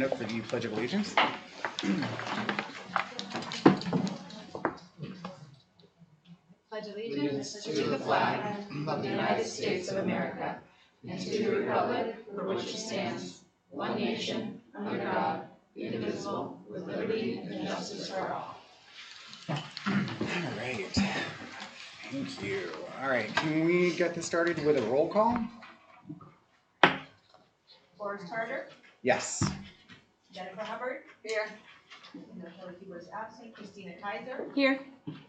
up for the Pledge of Allegiance. Pledge allegiance to the flag of the United States of America and to the republic for which it stands, one nation, under God, indivisible, with liberty and justice for all. All right. Thank you. All right. Can we get this started with a roll call? Forrest Carter, Yes. Jennifer Hubbard. Here. Nicole Keeler is absent. Christina Kaiser. Here.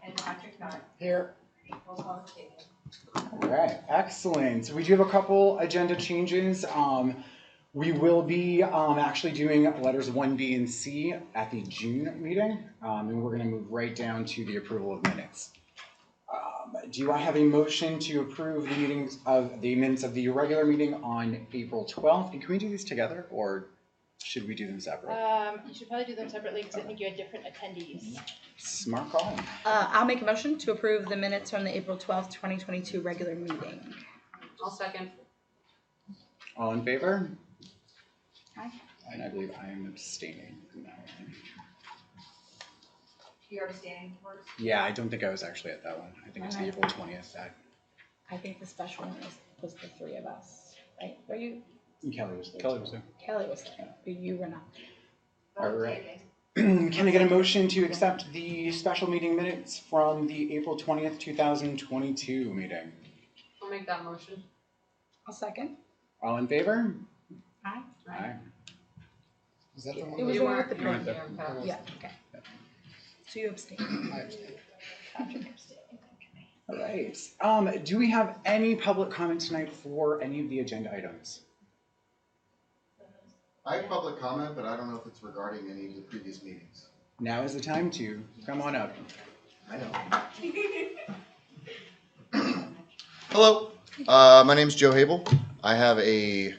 And Patrick Knott. Here. Roll call is taken. All right. Excellent. So we do have a couple agenda changes. We will be actually doing letters 1B and C at the June meeting, and we're going to move right down to the approval of minutes. Do I have a motion to approve the minutes of the regular meeting on April 12th? And can we do these together, or should we do them separate? You should probably do them separately because I think you had different attendees. Smart call. I'll make a motion to approve the minutes from the April 12th, 2022 regular meeting. I'll second. All in favor? Aye. And I believe I am abstaining from that one. You're abstaining, Forrest? Yeah, I don't think I was actually at that one. I think it's the April 20th. I think the special one was the three of us, right? Were you? Kelly was there. Kelly was there. Kelly was there, but you were not. All right. Can I get a motion to accept the special meeting minutes from the April 20th, 2022 meeting? I'll make that motion. I'll second. All in favor? Aye. Aye. Is that the one? It was the one with the You weren't print. there. Yeah, okay. So you abstain. Patrick abstained. All right. Do we have any public comment tonight for any of the agenda items? I have public comment, but I don't know if it's regarding any of the previous meetings. Now is the time to come on up. I know. Hello, my name is Joe Habel. I have a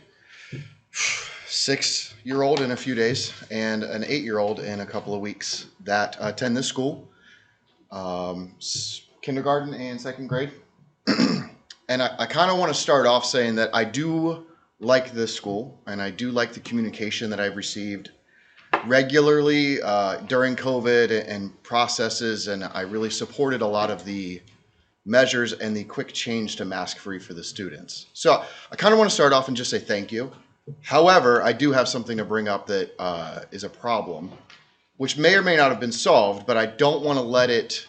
6-year-old in a few days and an 8-year-old in a couple of weeks that attend this school, kindergarten and second grade. And I kind of want to start off saying that I do like this school and I do like the communication that I've received regularly during COVID and processes, and I really supported a lot of the measures and the quick change to mask free for the students. So I kind of want to start off and just say thank you. However, I do have something to bring up that is a problem, which may or may not have been solved, but I don't want to let it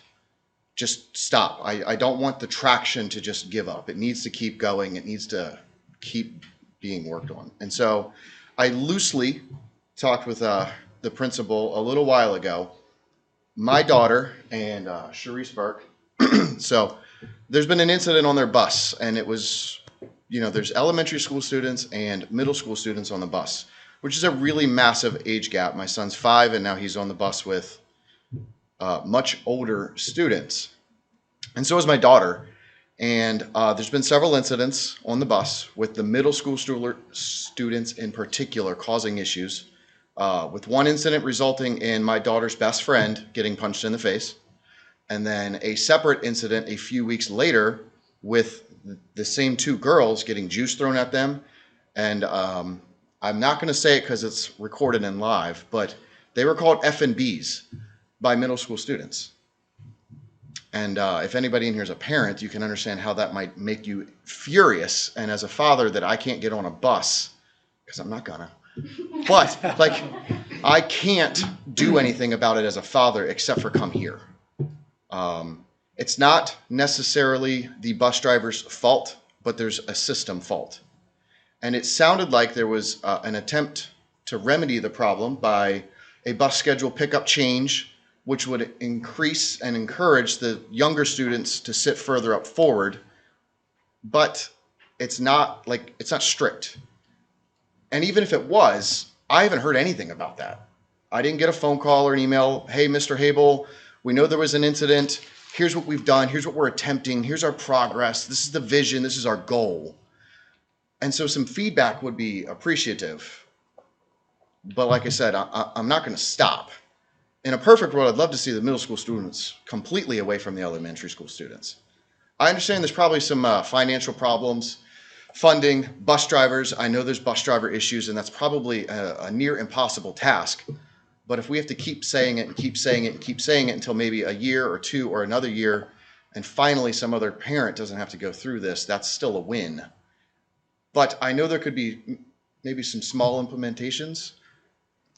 just stop. I don't want the traction to just give up. It needs to keep going. It needs to keep being worked on. And so I loosely talked with the principal a little while ago, my daughter and Sharice Burke. So there's been an incident on their bus, and it was, there's elementary school students and middle school students on the bus, which is a really massive age gap. My son's 5, and now he's on the bus with much older students. And so is my daughter. And there's been several incidents on the bus with the middle school students in particular causing issues, with one incident resulting in my daughter's best friend getting punched in the face, and then a separate incident a few weeks later with the same 2 girls getting juice thrown at them. And I'm not going to say it because it's recorded and live, but they were called F&Bs by middle school students. And if anybody in here is a parent, you can understand how that might make you furious. And as a father, that I can't get on a bus, because I'm not gonna. But, I can't do anything about it as a father except for come here. It's not necessarily the bus driver's fault, but there's a system fault. And it sounded like there was an attempt to remedy the problem by a bus schedule pickup change, which would increase and encourage the younger students to sit further up forward, but it's not strict. And even if it was, I haven't heard anything about that. I didn't get a phone call or an email. Hey, Mr. Habel, we know there was an incident. Here's what we've done. Here's what we're attempting. Here's our progress. This is the vision. This is our goal. And so some feedback would be appreciative. But like I said, I'm not going to stop. In a perfect world, I'd love to see the middle school students completely away from the elementary school students. I understand there's probably some financial problems funding, bus drivers. I know there's bus driver issues, and that's probably a near impossible task. But if we have to keep saying it and keep saying it and keep saying it until maybe a year or two or another year, and finally some other parent doesn't have to go through this, that's still a win. But I know there could be maybe some small implementations.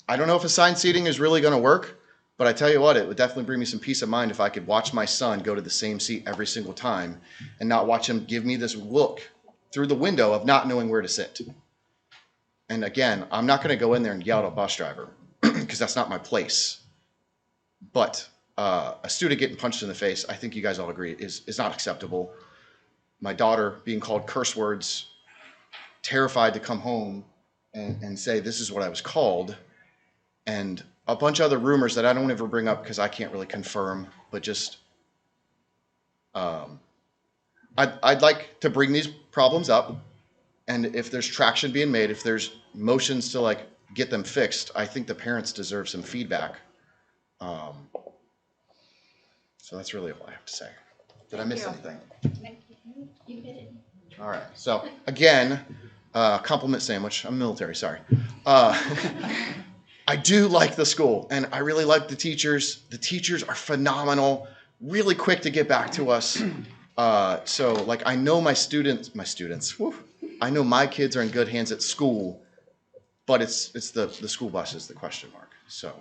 I don't know if assigned seating is really going to work, but I tell you what, it would definitely bring me some peace of mind if I could watch my son go to the same seat every single time and not watch him give me this look through the window of not knowing where to sit. And again, I'm not going to go in there and yell at a bus driver because that's not my place. But a student getting punched in the face, I think you guys all agree, is not acceptable. My daughter being called curse words, terrified to come home and say, this is what I was called. And a bunch of other rumors that I don't ever bring up because I can't really confirm, but just I'd like to bring these problems up, and if there's traction being made, if there's motions to like get them fixed, I think the parents deserve some feedback. So that's really all I have to say. Did I miss anything? You did it. All right. So again, compliment sandwich. I'm military. Sorry. I do like the school, and I really like the teachers. The teachers are phenomenal, really quick to get back to us. So like I know my students, whew, I know my kids are in good hands at school, but it's the school bus is the question mark. So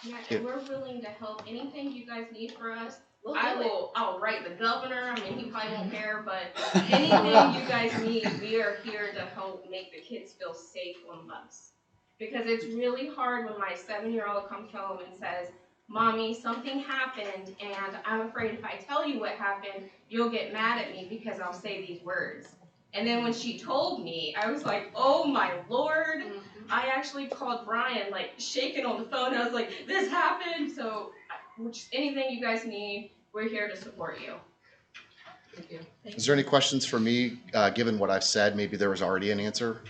Yeah, and we're willing to help. Anything you guys need for us, We'll I do it. will. I'll write the governor. I mean, he probably won't care, but anything you guys need, we are here to help make the kids feel safe on bus. Because it's really hard when my 7-year-old comes home and says, "Mommy, something happened, and I'm afraid if I tell you what happened, you'll get mad at me because I'll say these words." And then when she told me, I was like, "Oh my Lord." I actually called Brian, like shaking on the phone. I was like, "This happened." So, just anything you guys need, we're here to support you. Thank you. is there any questions for me, given what I've said? Maybe there was already an answer.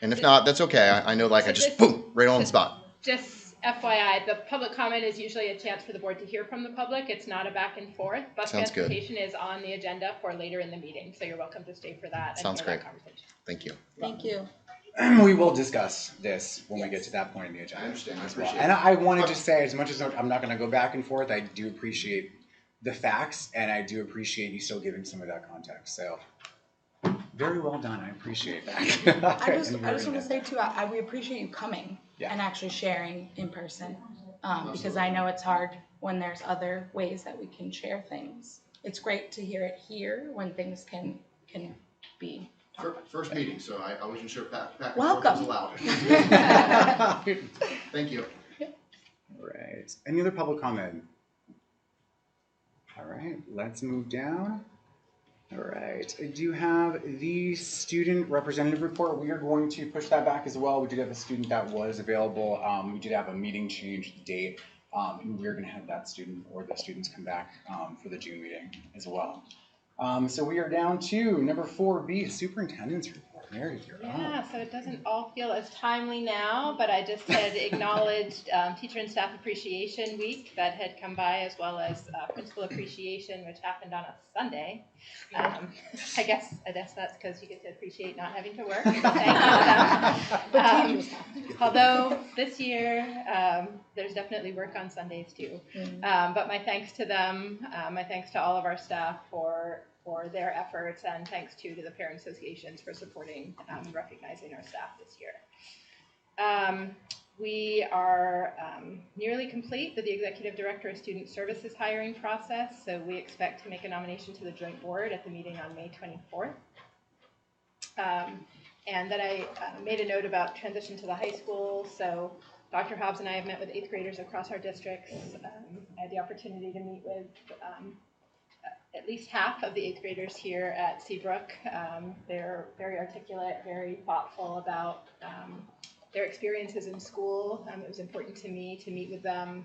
And if not, that's okay. I know like I just, boom, right on the spot. Just FYI, the public comment is usually a chance for the board to hear from the public. It's not a back and forth. Bus Sounds good. transportation is on the agenda for later in the meeting, so you're welcome to stay for that and Sounds hear that great. conversation. Thank you. Thank you. We will discuss this when we get to that point in the agenda. I understand. I as well. appreciate And it. I wanted to say, as much as I'm not going to go back and forth, I do appreciate the facts, and I do appreciate you still giving some of that context. So, very well done. I appreciate that. I just want to say too, we appreciate you coming Yeah. and actually sharing in person, because I know it's hard when there's other ways that we can share things. It's great to hear it here when things can be. First meeting, so I wasn't sure back and Welcome. forth was allowed. Thank you. Right. Any other public comment? All right, let's move down. All right, I do have the student representative report. We are going to push that back as well. We did have a student that was available. We did have a meeting change the date, and we're going to have that student or the students come back for the June meeting as well. So we are down to number 4B, superintendent's report. Mary, you're Yeah, up. so it doesn't all feel as timely now, but I just had acknowledged Teacher and Staff Appreciation Week that had come by, as well as Principal Appreciation, which happened on a Sunday. I guess that's because you get to appreciate not having to work. So thank you to them. Although this year there's definitely work on Sundays too. But my thanks to them, my thanks to all of our staff for their efforts, and thanks to the parent associations for supporting and recognizing our staff this year. We are nearly complete with the Executive Director of Student Services hiring process, so we expect to make a nomination to the Joint Board at the meeting on May 24th. And then I made a note about transition to the high school, so Dr. Hobbs and I have met with 8th graders across our districts. I had the opportunity to meet with at least half of the 8th graders here at Seabrook. They're very articulate, very thoughtful about their experiences in school. It was important to me to meet with them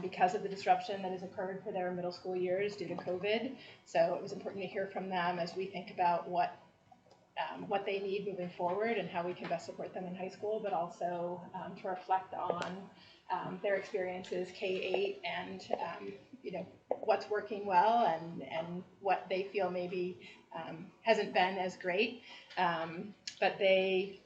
because of the disruption that has occurred for their middle school years due to COVID. So it was important to hear from them as we think about what what they need moving forward and how we can best support them in high school, but also to reflect on their experiences K-8 and what's working well and what they feel maybe hasn't been as great. But they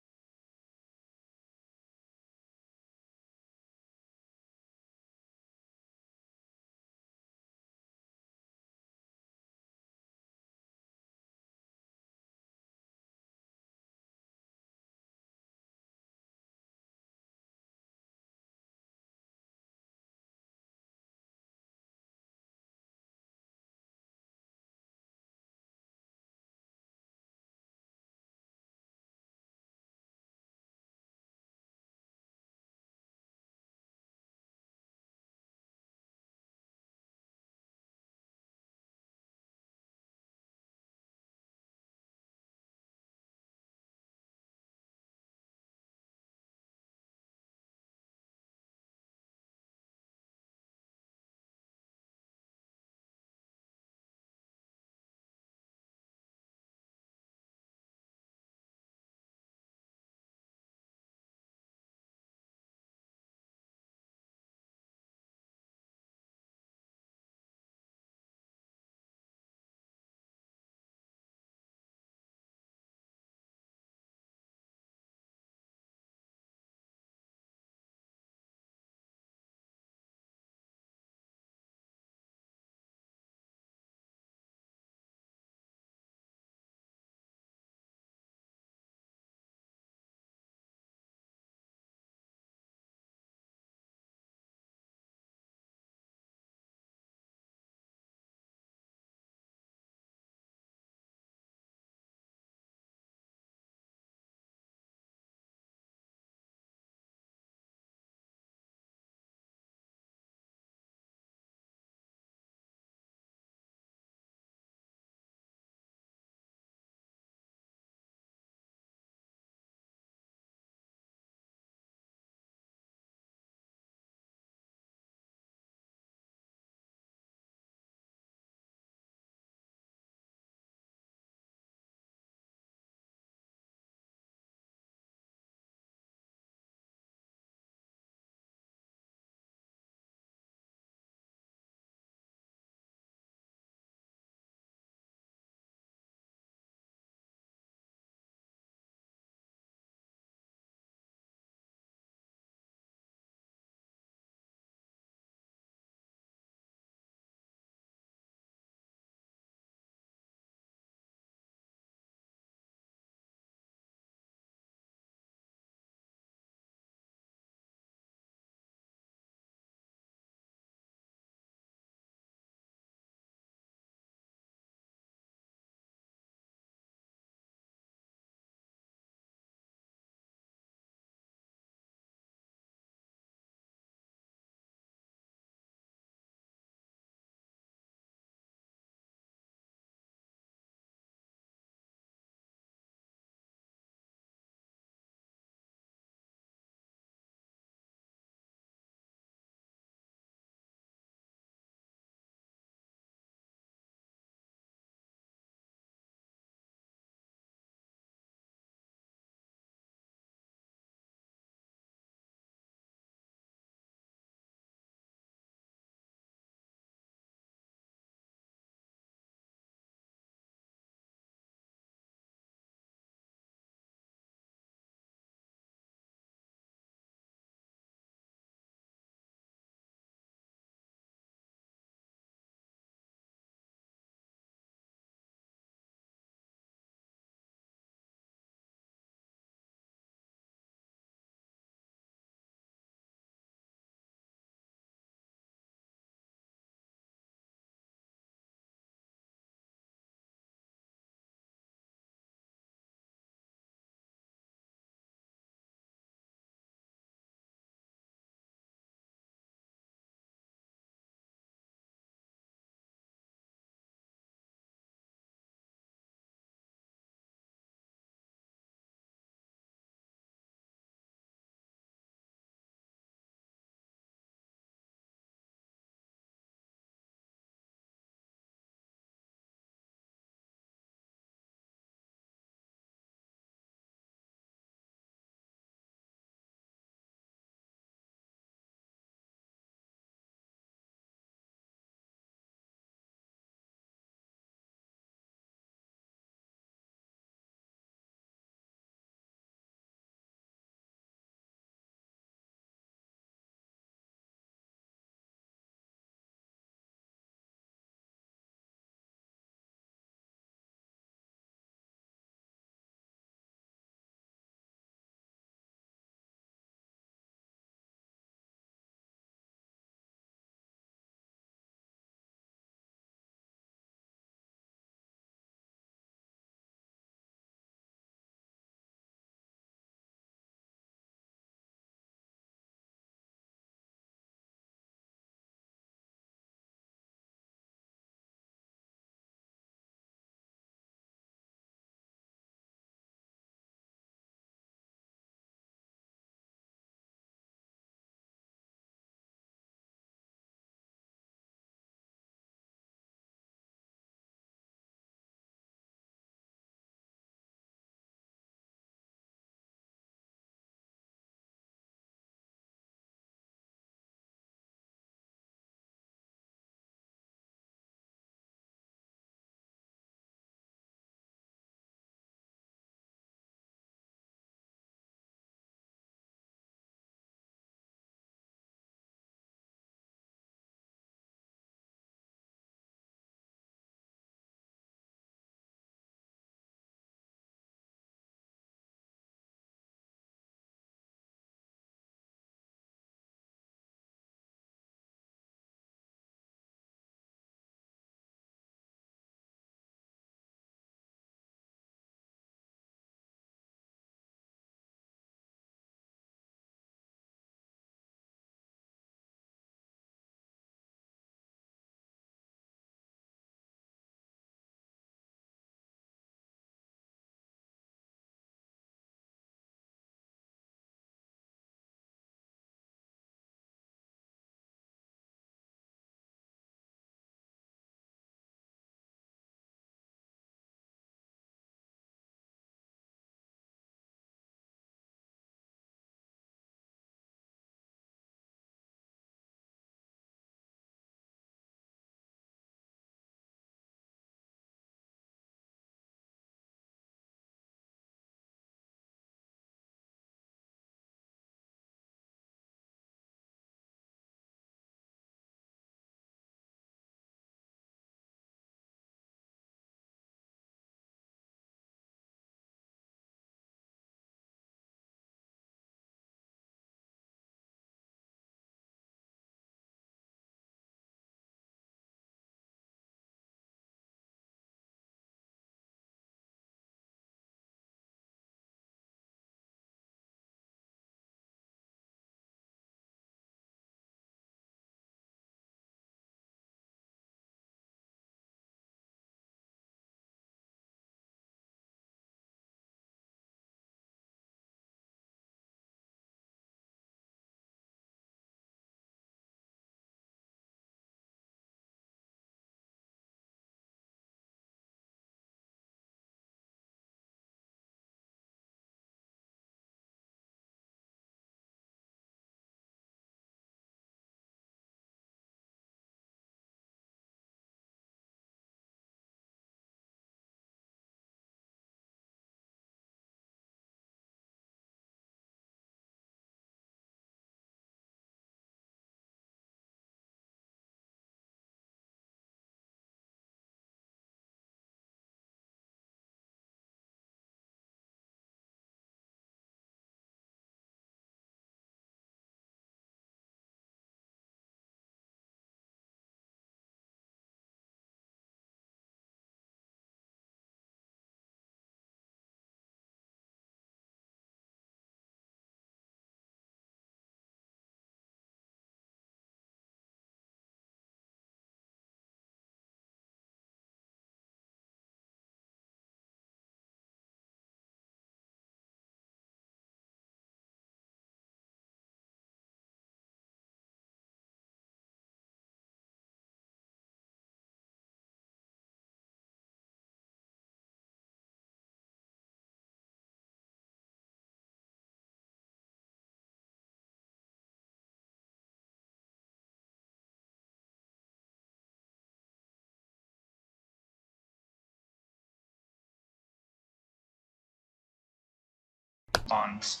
funds.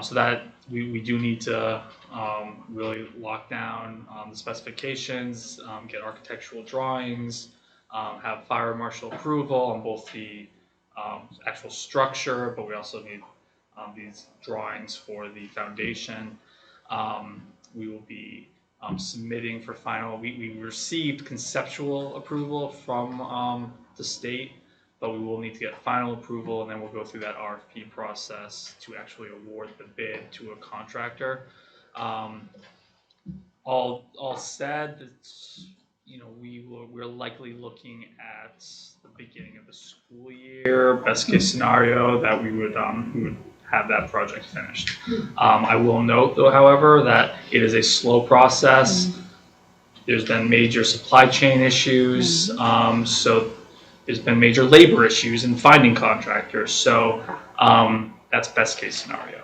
So that we do need to really lock down the specifications, get architectural drawings, have fire marshal approval on both the actual structure, but we also need these drawings for the foundation. We will be submitting for final. We received conceptual approval from the state, but we will need to get final approval, and then we'll go through that RFP process to actually award the bid to a contractor. All said, it's, we're likely looking at the beginning of the school year. Best case scenario that we would have that project finished. I will note, though, however, that it is a slow process. There's been major supply chain issues, so there's been major labor issues in finding contractors. So that's best case scenario.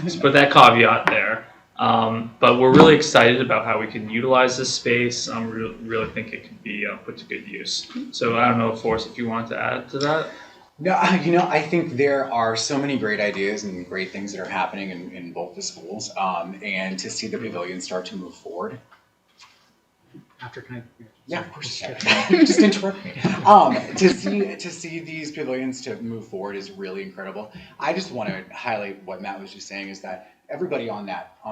Just put that caveat there. But we're really excited about how we can utilize this space. Really think it could be put to good use. So I don't know, Forrest, if you wanted to add to that. No, I think there are so many great ideas and great things that are happening in both the schools, and to see the pavilion start to move forward. After kind of, Yeah, of course. Just interrupt me. To see these pavilions to move forward is really incredible. I just want to highlight what Matt was just saying, is that everybody on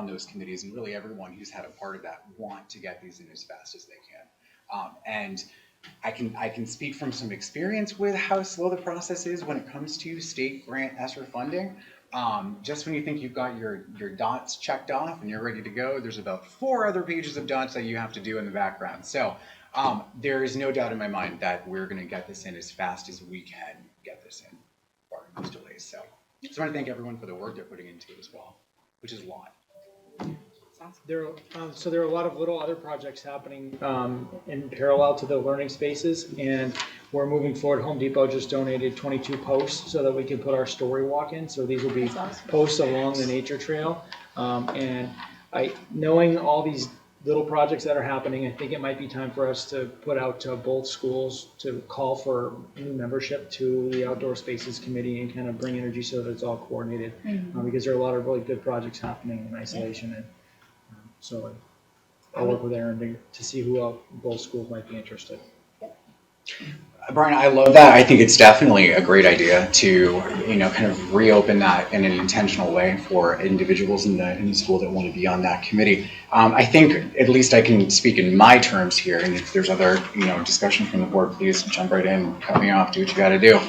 those committees, and really everyone who's had a part of that, want to get these in as fast as they can. And I can speak from some experience with how slow the process is when it comes to state grant ESSER funding. Just when you think you've got your dots checked off and you're ready to go, there's about 4 other pages of dots that you have to do in the background. So there is no doubt in my mind that we're going to get this in as fast as we can get this in, barring those delays. So just want to thank everyone for the work they're putting into it as well, which is a lot. there are a lot of little other projects happening in parallel to the learning spaces, and we're moving forward. Home Depot just donated 22 posts so that we can put our story walk in. So these will be posts along the nature trail. And knowing all these little projects that are happening, I think it might be time for us to put out to both schools to call for new membership to the Outdoor Spaces Committee and kind of bring energy so that it's all coordinated, because there are a lot of really good projects happening in isolation. And so I'll work with Aaron to see who else both schools might be interested. Brian, I love that. I think it's definitely a great idea to, kind of reopen that in an intentional way for individuals in the school that want to be on that committee. I think, at least I can speak in my terms here, and if there's other, discussion from the board, please jump right in, cut me off, do what you got to do.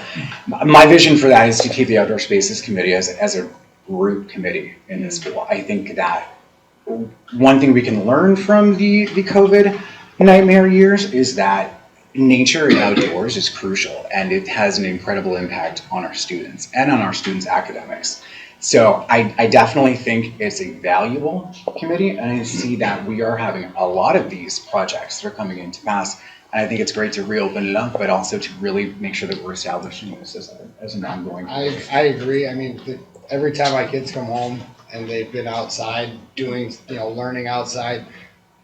My vision for that is to keep the Outdoor Spaces Committee as a group committee in the school. I think that one thing we can learn from the COVID nightmare years is that nature and outdoors is crucial, and it has an incredible impact on our students and on our students' academics. So I definitely think it's a valuable committee, and I see that we are having a lot of these projects that are coming into pass, and I think it's great to reopen it up, but also to really make sure that we're establishing this as an ongoing. I agree. I mean, every time my kids come home and they've been outside doing, learning outside,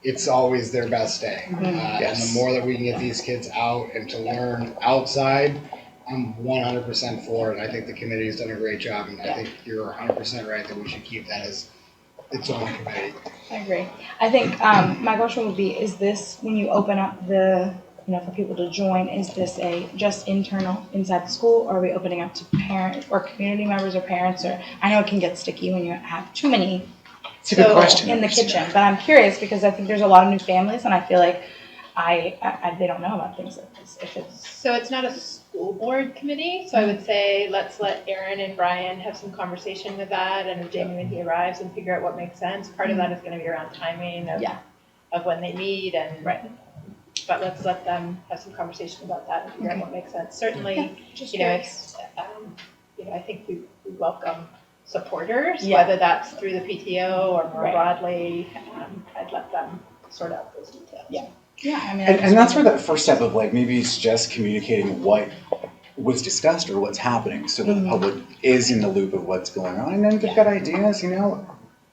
it's always their best day. Yes. And the more that we can get these kids out and to learn outside, I'm 100% for it. I think the committee's done a great job, and I think you're 100% right that we should keep that as its own committee. I agree. I think my question would be, is this, when you open up the, for people to join, is this just internal inside the school, or are we opening up to parents or community members or parents? Or I know it can get sticky when you have too many It's a good question. in the kitchen, but I'm curious because I think there's a lot of new families, and I feel like they don't know about things like this. So it's not a school board committee, so I would say let's let Aaron and Brian have some conversation with that, and Jamie when he arrives, and figure out what makes sense. Part of that is going to be around timing of when they meet, and but let's let them have some conversation about that and figure out what makes sense. Certainly, it's I think we welcome supporters, whether that's through the PTO or more broadly. I'd let them sort out those details. I mean, And that's where that first step of maybe it's just communicating what was discussed or what's happening, so that the public is in the loop of what's going on. And then if they've got ideas,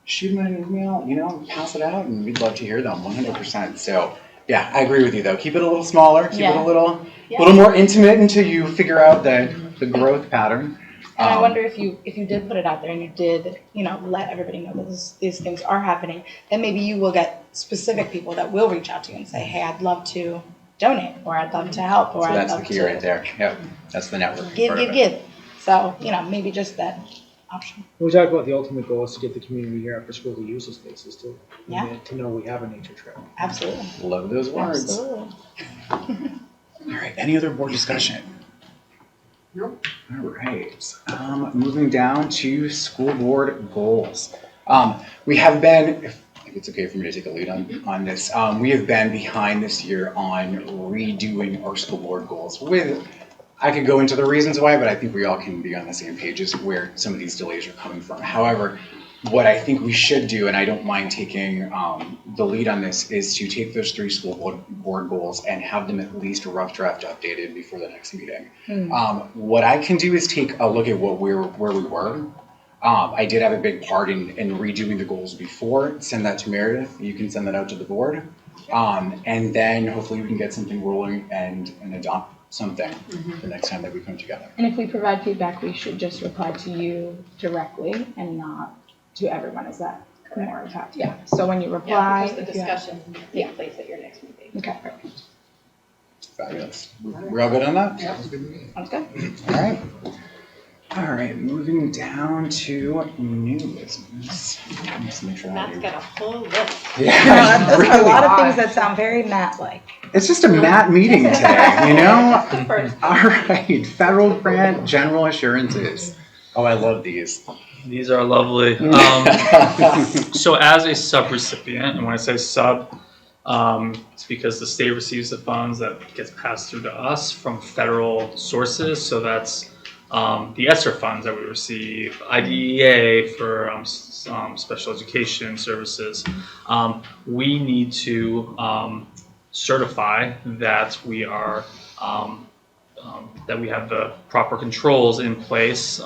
shoot them an email, pass it out, and we'd love to hear them 100%. So yeah, I agree with you though. Keep it a little smaller, keep it a little more intimate until you figure out the growth pattern. And I wonder if you did put it out there and you did, let everybody know that these things are happening, then maybe you will get specific people that will reach out to you and say, hey, I'd love to donate, or I'd love to help, or So I'd that's the love key right there. Yep, that's the network. give. So, maybe just that option. We talked about the ultimate goal is to get the community here after school to use the spaces too. Yeah. And to know we have a nature trail. Absolutely. Love those words. Absolutely. All right, any other board discussion? Nope. All right, moving down to school board goals. We have been, if it's okay for me to take a lead on this, we have been behind this year on redoing our school board goals I could go into the reasons why, but I think we all can be on the same page as where some of these delays are coming from. However, what I think we should do, and I don't mind taking the lead on this, is to take those 3 school board goals and have them at least rough draft updated before the next meeting. What I can do is take a look at where we were. I did have a big part in redoing the goals before. Send that to Meredith. You can send that out to the board. And then hopefully we can get something rolling and adopt something the next time that we come together. And if we provide feedback, we should just reply to you directly and not to everyone. Is that more effective? Yeah. So when you reply, because the discussion take place at your next meeting. Okay, perfect. Fabulous. We're all good on that? Yeah, it's good to me. Sounds good. All right. All right, moving down to new business. Just make sure Matt's got a full list. Yeah, Those really. are a lot of things that sound very Matt-like. It's just a Matt meeting today, you know? First. All right, federal grant general assurances. Oh, I love these. These are lovely. So as a subrecipient, and when I say sub, it's because the state receives the funds that gets passed through to us from federal sources. So that's the ESSER funds that we receive, IDEA for special education services. We need to certify that we are that we have the proper controls in place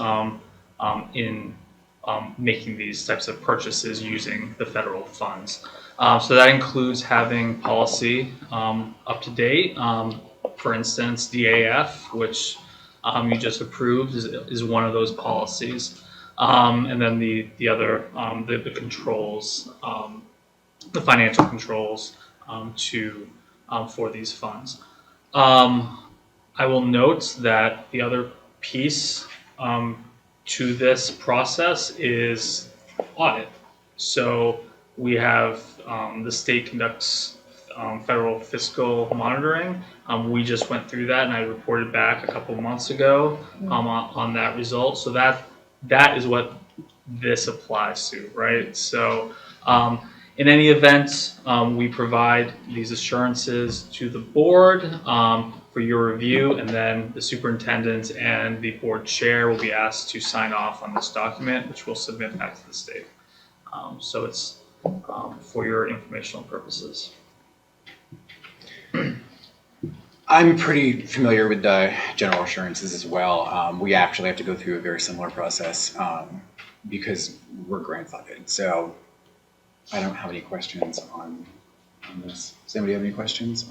in making these types of purchases using the federal funds. So that includes having policy up to date. For instance, DAF, which you just approved, is one of those policies. And then the other, the controls, the financial controls for these funds. I will note that the other piece to this process is audit. So we have the state conducts federal fiscal monitoring. We just went through that, and I reported back a couple of months ago on that result. So that is what this applies to, right? So in any event, we provide these assurances to the board for your review, and then the superintendent and the board chair will be asked to sign off on this document, which we'll submit back to the state. So it's for your informational purposes. I'm pretty familiar with the general assurances as well. We actually have to go through a very similar process because we're grandfathered. So I don't have any questions on this. Does anybody have any questions?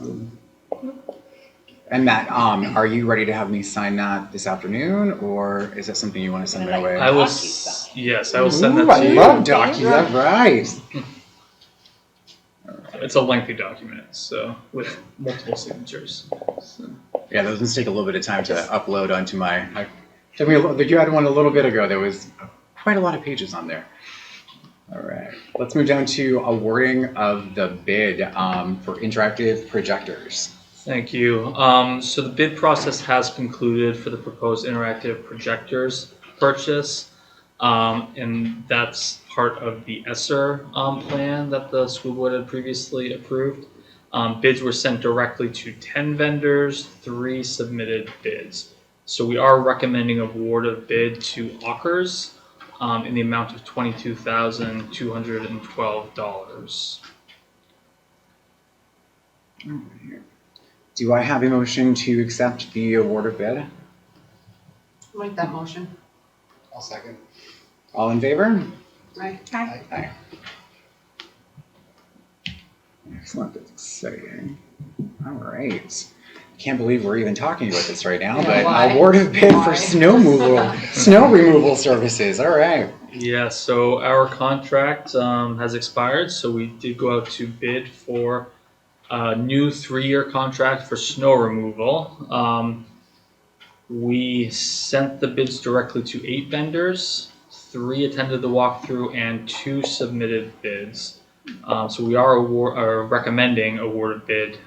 And Matt, are you ready to have me sign that this afternoon, or is that something you want to send my way? I will. Yes, I will send that to you. I love documents. Right. It's a lengthy document, so with multiple signatures. So. Yeah, those ones take a little bit of time to upload onto my. You had one a little bit ago. There was quite a lot of pages on there. All right, let's move down to awarding of the bid for interactive projectors. Thank you. So the bid process has concluded for the proposed interactive projectors purchase, and that's part of the ESSER plan that the school board had previously approved. Bids were sent directly to 10 vendors, 3 submitted bids. So we are recommending award of bid to Ockers in the amount of $22,212. Do I have a motion to accept the award of bid? Make that motion. I'll second. All in favor? Aye. Aye. Excellent, that's exciting. All right. can't believe we're even talking about this right now, Yeah, but why? award of bid Why? for snow removal services. All right. Yeah, so our contract has expired, so we did go out to bid for a new 3-year contract for snow removal. We sent the bids directly to 8 vendors, 3 attended the walkthrough, and 2 submitted bids. So we are recommending award of bid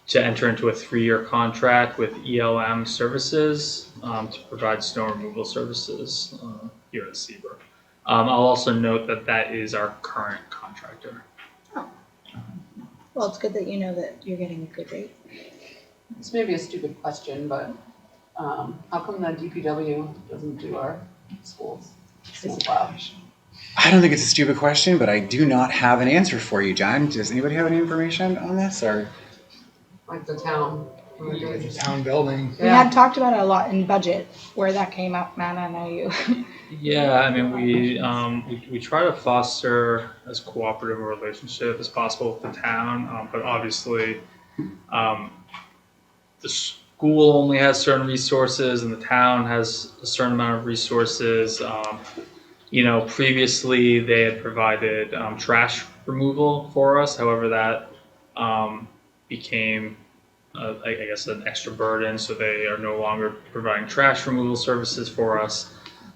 to enter into a 3-year contract with ELM Services to provide snow removal services here at Seabrook. I'll also note that that is our current contractor. Well, it's good that you know that you're getting a good rate. This may be a stupid question, but how come the DPW doesn't do our schools? Snowplow. I don't think it's a stupid question, but I do not have an answer for you, John. Does anybody have any information on this? Or Like the town. It's a town building. We had talked about it a lot in budget, where that came up, Matt, I know you. Yeah, I mean, we try to foster as cooperative a relationship as possible with the town, but obviously, the school only has certain resources, and the town has a certain amount of resources. Previously they had provided trash removal for us. However, that became, I guess, an extra burden, so they are no longer providing trash removal services for us.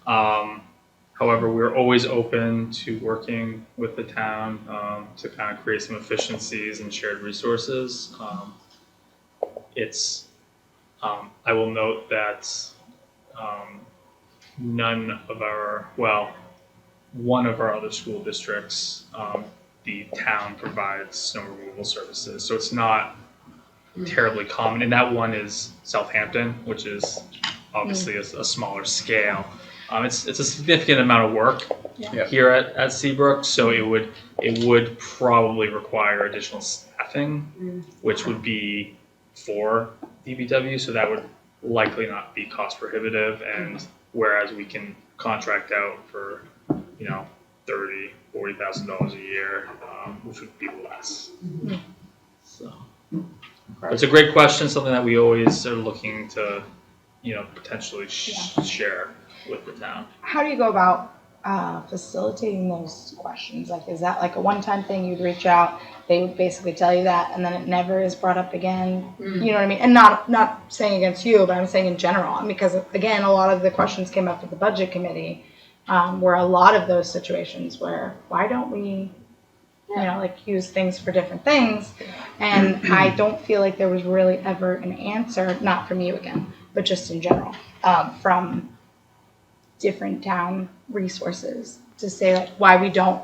However, we're always open to working with the town to kind of create some efficiencies and shared resources. I will note that one of our other school districts, the town provides snow removal services, so it's not terribly common. And that one is Southampton, which is obviously a smaller scale. It's a significant amount of work here at Seabrook, so it would probably require additional staffing, which would be for DPW, so that would likely not be cost prohibitive. And whereas we can contract out for $30,000-$40,000 a year, which would be less. So it's a great question, something that we always are looking to potentially share with the town. How do you go about facilitating those questions? Like, is that like a one-time thing? You'd reach out, they would basically tell you that, and then it never is brought up again. You know what I mean? And not saying against you, but I'm saying in general, because again, a lot of the questions came up at the budget committee, where a lot of those situations where why don't we, use things for different things? And I don't feel like there was really ever an answer, not from you again, but just in general, from different town resources to say like why we don't.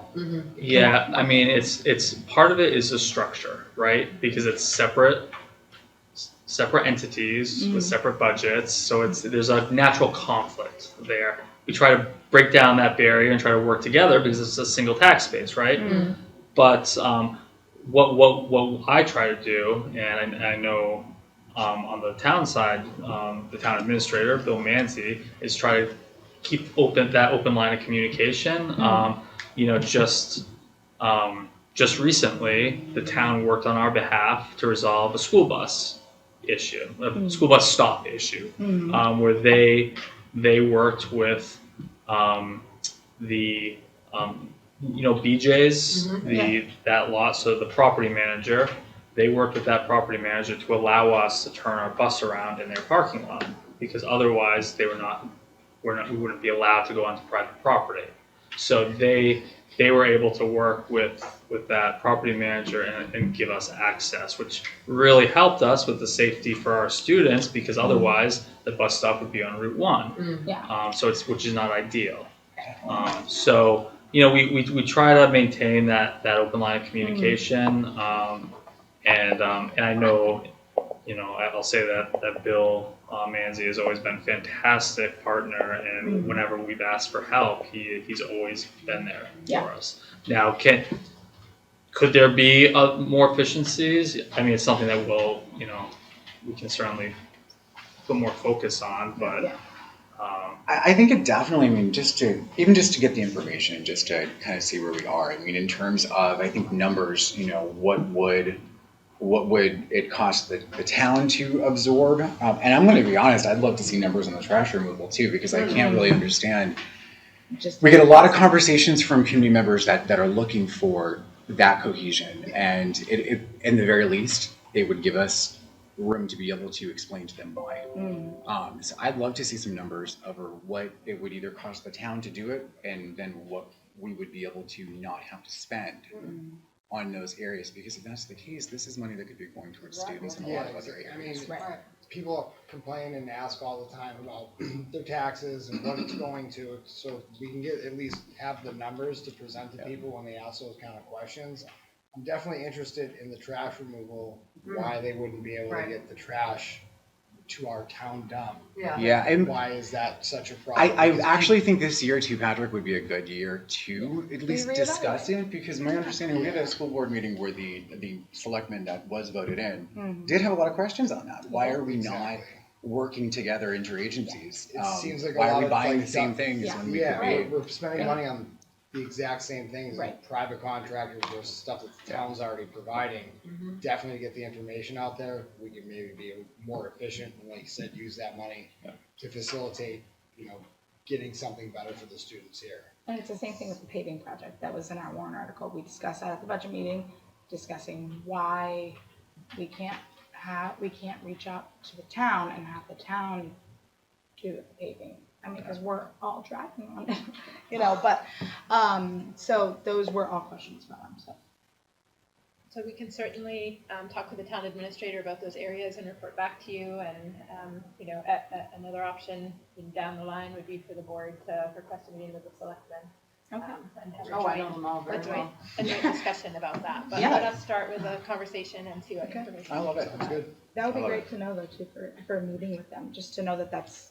Yeah, I mean, it's part of it is the structure, right? Because it's separate entities with separate budgets, so there's a natural conflict there. We try to break down that barrier and try to work together because it's a single tax base, right? But what I try to do, and I know on the town side, the town administrator, Bill Manzi, is try to keep that open line of communication. Just recently, the town worked on our behalf to resolve a school bus issue, a school bus stop issue, where they worked with the BJ's, that lot, so the property manager. They worked with that property manager to allow us to turn our bus around in their parking lot, because otherwise we wouldn't be allowed to go onto private property. So they were able to work with that property manager and give us access, which really helped us with the safety for our students, because otherwise the bus stop would be on Route 1. Which is not ideal. So we try to maintain that open line of communication, and I know, I'll say that Bill Manzi has always been a fantastic partner, and whenever we've asked for help, he's always been there for us. Now, could there be more efficiencies? I mean, it's something that we can certainly put more focus on, but. I think it definitely, I mean, just to get the information, just to kind of see where we are. I mean, in terms of, I think numbers, what what would it cost the town to absorb? And I'm going to be honest, I'd love to see numbers on the trash removal too, because I can't really understand. We get a lot of conversations from community members that are looking for that cohesion, and it in the very least, it would give us room to be able to explain to them why. So I'd love to see some numbers over what it would either cost the town to do it, and then what we would be able to not have to spend on those areas, because if that's the case, this is money that could be going towards students in a lot of other I areas. mean, people complain and ask all the time about their taxes and what it's going to, so we can get, at least have the numbers to present to people when they ask those kind of questions. I'm definitely interested in the trash removal, why they wouldn't be able to get the trash to our town dump. Yeah, and Why is that such a problem? I Because actually think this year too, Patrick, would be a good year to at least reevaluate. discuss it, because my understanding, we had a school board meeting where the selectmen that was voted in did have a lot of questions on that. Why are we not Exactly. working together interagencies? It seems like a why lot are we of, buying like, the same dump- things Yeah. when we Yeah, could be? we're spending money on the exact same things, like Right. private contractors versus stuff that the town's already providing. Definitely get the information out there, we can maybe be more efficient, and like you said, use that money to facilitate, getting something better for the students here. And it's the same thing with the paving project. That was in our warrant article. We discussed that at the budget meeting, discussing why we can't reach out to the town and have the town do the paving. I mean, because we're all driving on it, but, so those were all questions for them, so. So we can certainly talk with the town administrator about those areas and report back to you. And another option down the line would be for the board to request a meeting with the selectmen. Okay. And have Oh, I a know them all very well. joint discussion about that. But Yeah. let us start with a conversation and see what Okay. information. I love it. Sounds good. That would I be love great to know though too, for a meeting with them, just to know that that's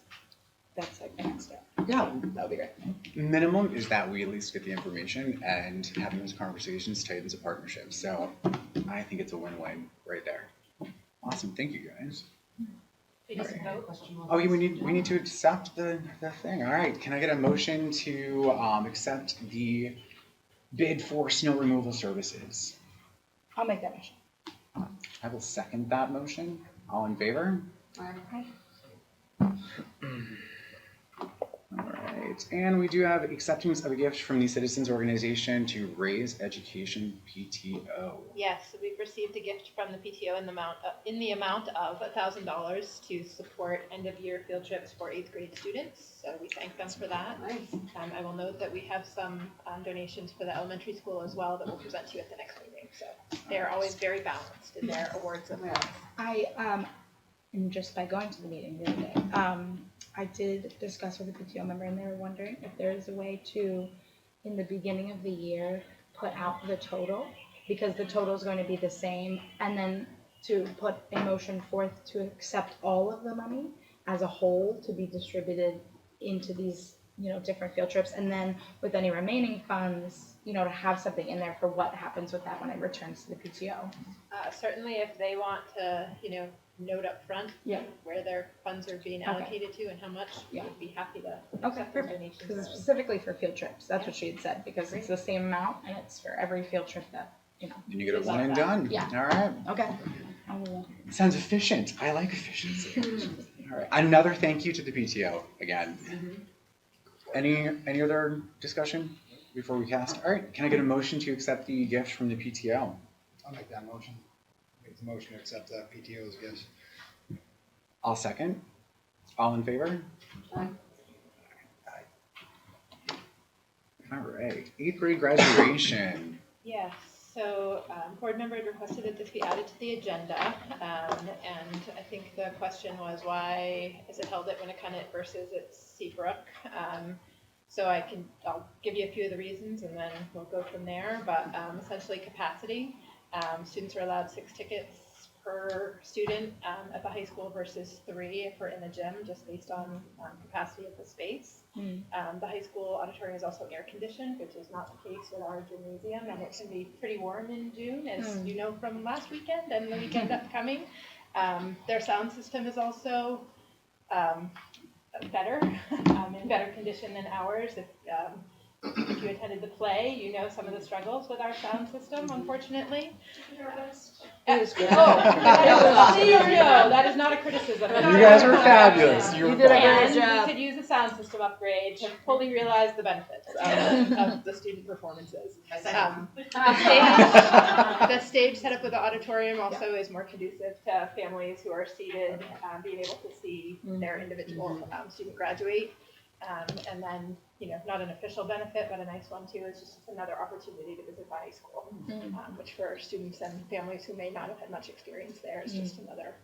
like the next step. Yeah, That would be great. minimum is that we at least get the information, and having those conversations tightens a partnership. So I think it's a win-win right there. Awesome, thank you guys. Did you vote? Oh, we need to accept the thing. All right, can I get a motion to accept the bid for snow removal services? I'll make that motion. I will second that motion. All in favor? All right, and we do have acceptance of a gift from the Citizens Organization to raise education PTO. Yes, we've received a gift from the PTO in the amount of $1,000 to support end-of-year field trips for 8th grade students. So we thank them for that. Nice. I will note that we have some donations for the elementary school as well that we'll present to you at the next meeting. So they're always very balanced in their awards of funds. And just by going to the meeting the other day, I did discuss with a PTO member, and they were wondering if there is a way to, in the beginning of the year, put out the total, because the total is going to be the same, and then to put a motion forth to accept all of the money as a whole to be distributed into these, different field trips, and then with any remaining funds, to have something in there for what happens with that when it returns to the PTO. Certainly if they want to, note up front Yeah. where their funds are being allocated to and how much, Yeah. we'd be happy to Okay, accept those perfect. donations. Because it's specifically for field trips. That's what she had said, because it's the same amount and it's for every field trip that, And you get it Is one that and that? done. Yeah. All right. Okay. I will. Sounds efficient. I like efficiency. All right. Another thank you to the PTO again. Any other discussion before we cast? All right. Can I get a motion to accept the gift from the PTO? I'll make that motion. Make the motion to accept the PTO's gifts. I'll second. All in favor? Aye. All right. 8th grade graduation. Yes, so board member had requested that this be added to the agenda, and I think the question was, why is it held at Winnicott versus at Seabrook? So I'll give you a few of the reasons and then we'll go from there, but essentially capacity. Students are allowed 6 tickets per student at the high school versus 3 if we're in the gym, just based on capacity of the space. The high school auditorium is also air conditioned, which is not the case with our gymnasium, and it can be pretty warm in June, as you know from last weekend and the weekend upcoming. Their sound system is also better, in better condition than ours. if you attended the play, you know some of the struggles with our sound system, unfortunately. Please no, that is not a criticism. You guys were fabulous. You were did a great fabulous. job. We could use a sound system upgrade to fully realize the benefits of the student performances. The stage set up with the auditorium also is more conducive to families who are seated, being able to see their individual student graduate. And then, not an official benefit, but a nice one too, is just another opportunity to visit the high school, which for students and families who may not have had much experience there is just another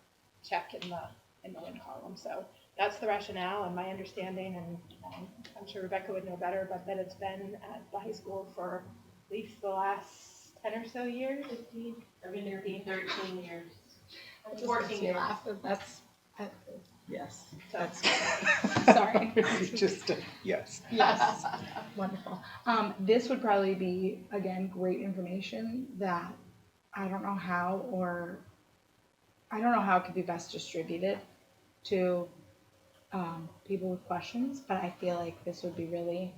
check in the win column. So that's the rationale and my understanding, and I'm sure Rebecca would know better, but that it's been at the high school for at least the last 10 or so years. 15, I've been there 13 years. 14 years. That's, yes, So that's, sorry. Just, yes. Yes, wonderful. This would probably be, again, great information that I don't know how it could be best distributed to people with questions, but I feel like this would be really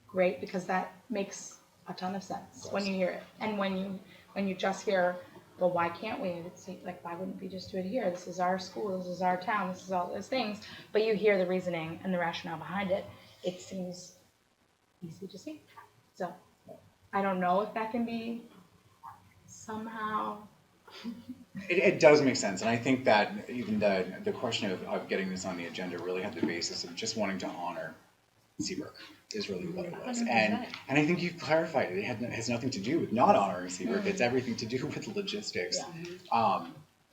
great because that makes a ton of sense when you hear it. And when you just hear, well, why can't we? It's like, why wouldn't we just do it here? This is our school, this is our town, this is all those things. But you hear the reasoning and the rationale behind it, it seems easy to see. So I don't know if that can be somehow. It does make sense, and I think that even the question of getting this on the agenda really had the basis of just wanting to honor Seabrook is really what it was. 100%. And I think you've clarified it. It has nothing to do with not honoring Seabrook. It's everything to do with logistics. I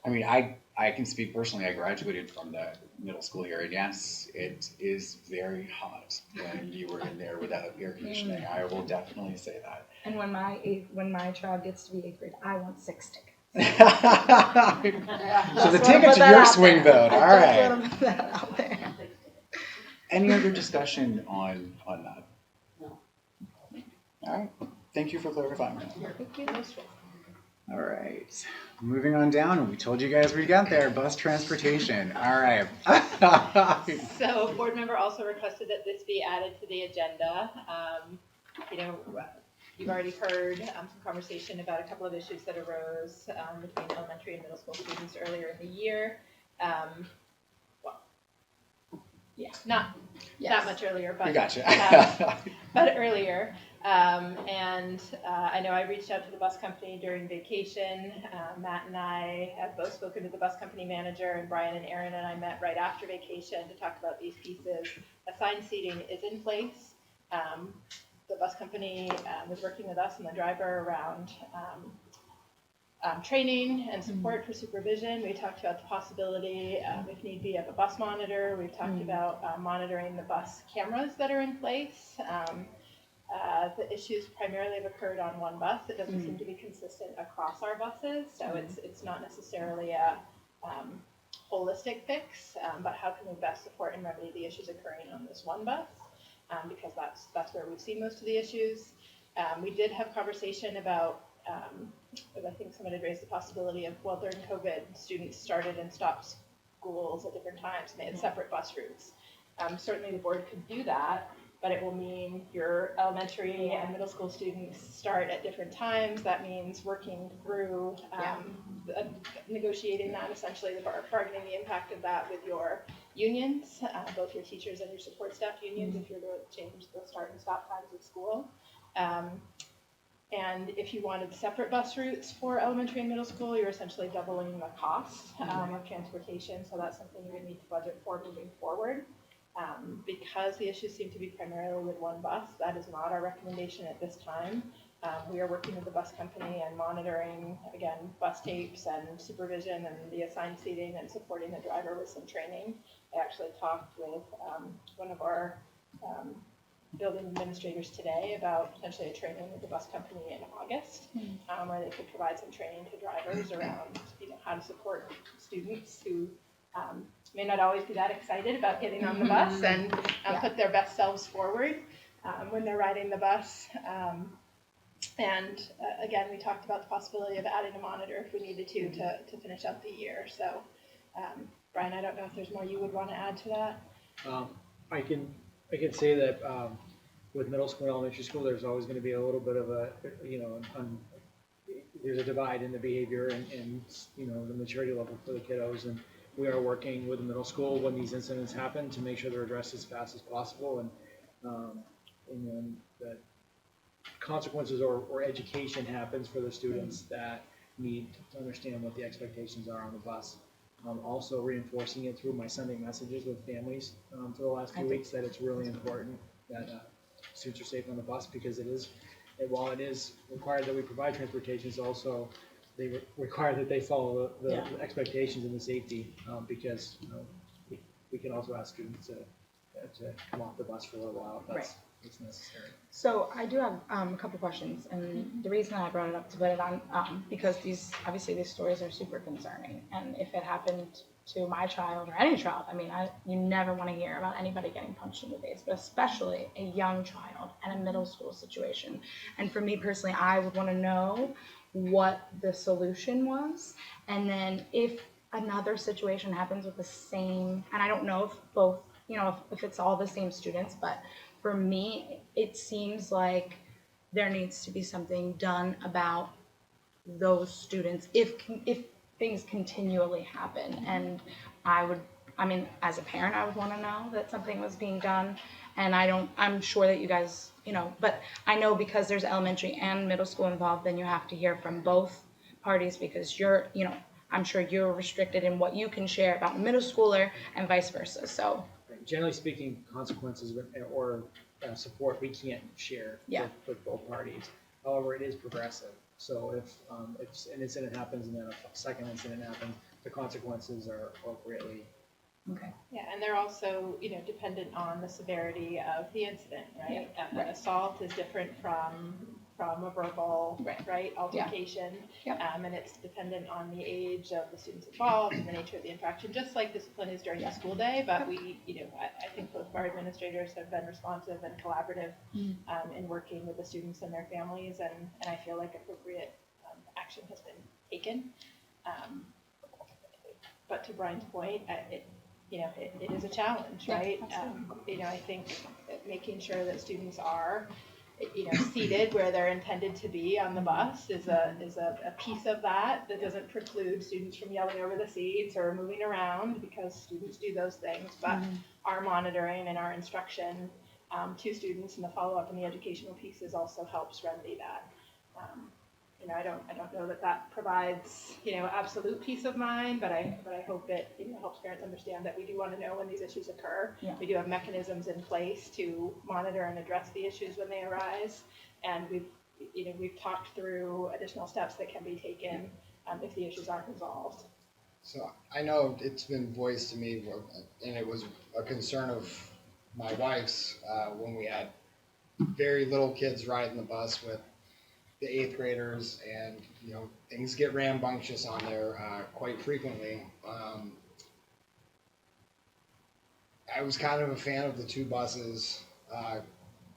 mean, I can speak personally. I graduated from the middle school here, and yes, it is very hot when you were in there without air conditioning. I will definitely say that. And when my child gets to be 8th grade, I want 6 tickets. So the ticket's your swing vote. All right. Put that out there. Any other discussion on that? No. All right. Thank you for clarifying that. Thank you. All right. Moving on down. We told you guys we'd get there. Bus transportation. All right. So, board member also requested that this be added to the agenda. You've already heard some conversation about a couple of issues that arose between elementary and middle school students earlier in the year. Not much earlier, but We gotcha. but earlier. And I know I reached out to the bus company during vacation. Matt and I have both spoken to the bus company manager, and Brian and Aaron and I met right after vacation to talk about these pieces. Assigned seating is in place. The bus company was working with us and the driver around training and support for supervision. We talked about the possibility, if need be, of a bus monitor. We've talked about monitoring the bus cameras that are in place. The issues primarily have occurred on one bus. It doesn't seem to be consistent across our buses, so it's not necessarily a holistic fix, but how can we best support and remedy the issues occurring on this one bus, because that's where we've seen most of the issues. We did have conversation about, I think someone had raised the possibility of, well, during COVID, students started and stopped schools at different times, and they had separate bus routes. Certainly the board could do that, but it will mean your elementary and middle school students start at different times. That means working through negotiating that, essentially bargaining the impact of that with your unions, both your teachers and your support staff unions, if you're going to change the start and stop times of school. And if you wanted separate bus routes for elementary and middle school, you're essentially doubling the cost of transportation, so that's something you would need to budget for moving forward. Because the issues seem to be primarily with one bus, that is not our recommendation at this time. We are working with the bus company and monitoring, again, bus tapes and supervision and the assigned seating and supporting the driver with some training. I actually talked with one of our building administrators today about potentially a training with the bus company in August, where they could provide some training to drivers around, how to support students who may not always be that excited about getting on the bus and put their best selves forward when they're riding the bus. Again, we talked about the possibility of adding a monitor if we needed to finish out the year. So, Brian, I don't know if there's more you would want to add to that. I can say that with middle school and elementary school, there's always going to be a little bit of a, there's a divide in the behavior and the maturity level for the kiddos. And we are working with the middle school when these incidents happen to make sure they're addressed as fast as possible. And then that consequences or education happens for the students that need to understand what the expectations are on the bus. Also reinforcing it through my Sunday messages with families for the last few weeks that it's really important that students are safe on the bus, because while it is required that we provide transportation, it's also they require that they follow the expectations and the safety, because we can also ask students to come off the bus for a little while if that's necessary. So I do have a couple questions, and the reason I brought it up to put it on, because these stories are super concerning, and if it happened to my child or any child, I mean, you never want to hear about anybody getting punched in the face, but especially a young child and a middle school situation. And for me personally, I would want to know what the solution was, and then if another situation happens with the same, and I don't know if both, if it's all the same students, but for me, it seems like there needs to be something done about those students if things continually happen. And as a parent, I would want to know that something was being done. And I'm sure that you guys, but I know because there's elementary and middle school involved, then you have to hear from both parties, because I'm sure you're restricted in what you can share about a middle schooler and vice versa. So generally speaking, consequences or support we can't share with both parties. However, it is progressive. So if an incident happens and then a second incident happens, the consequences are appropriately. Okay. Yeah, and they're also, dependent on the severity of the incident, right? An assault is different from a verbal, altercation. And it's dependent on the age of the students involved and the nature of the infraction, just like discipline is during the school day. But we, I think both of our administrators have been responsive and collaborative in working with the students and their families, and I feel like appropriate action has been taken. But to Brian's point, it is a challenge, right? I think making sure that students are, seated where they're intended to be on the bus is a piece of that doesn't preclude students from yelling over the seats or moving around, because students do those things. But our monitoring and our instruction to students and the follow-up and the educational pieces also helps remedy that. I don't know that provides, absolute peace of mind, but I hope it, helps parents understand that we do want to know when these issues occur. Yeah. We do have mechanisms in place to monitor and address the issues when they arise, and we've talked through additional steps that can be taken if the issues aren't resolved. So I know it's been voiced to me, and it was a concern of my wife's when we had very little kids riding the bus with the 8th graders, and things get rambunctious on there quite frequently. I was kind of a fan of the 2 buses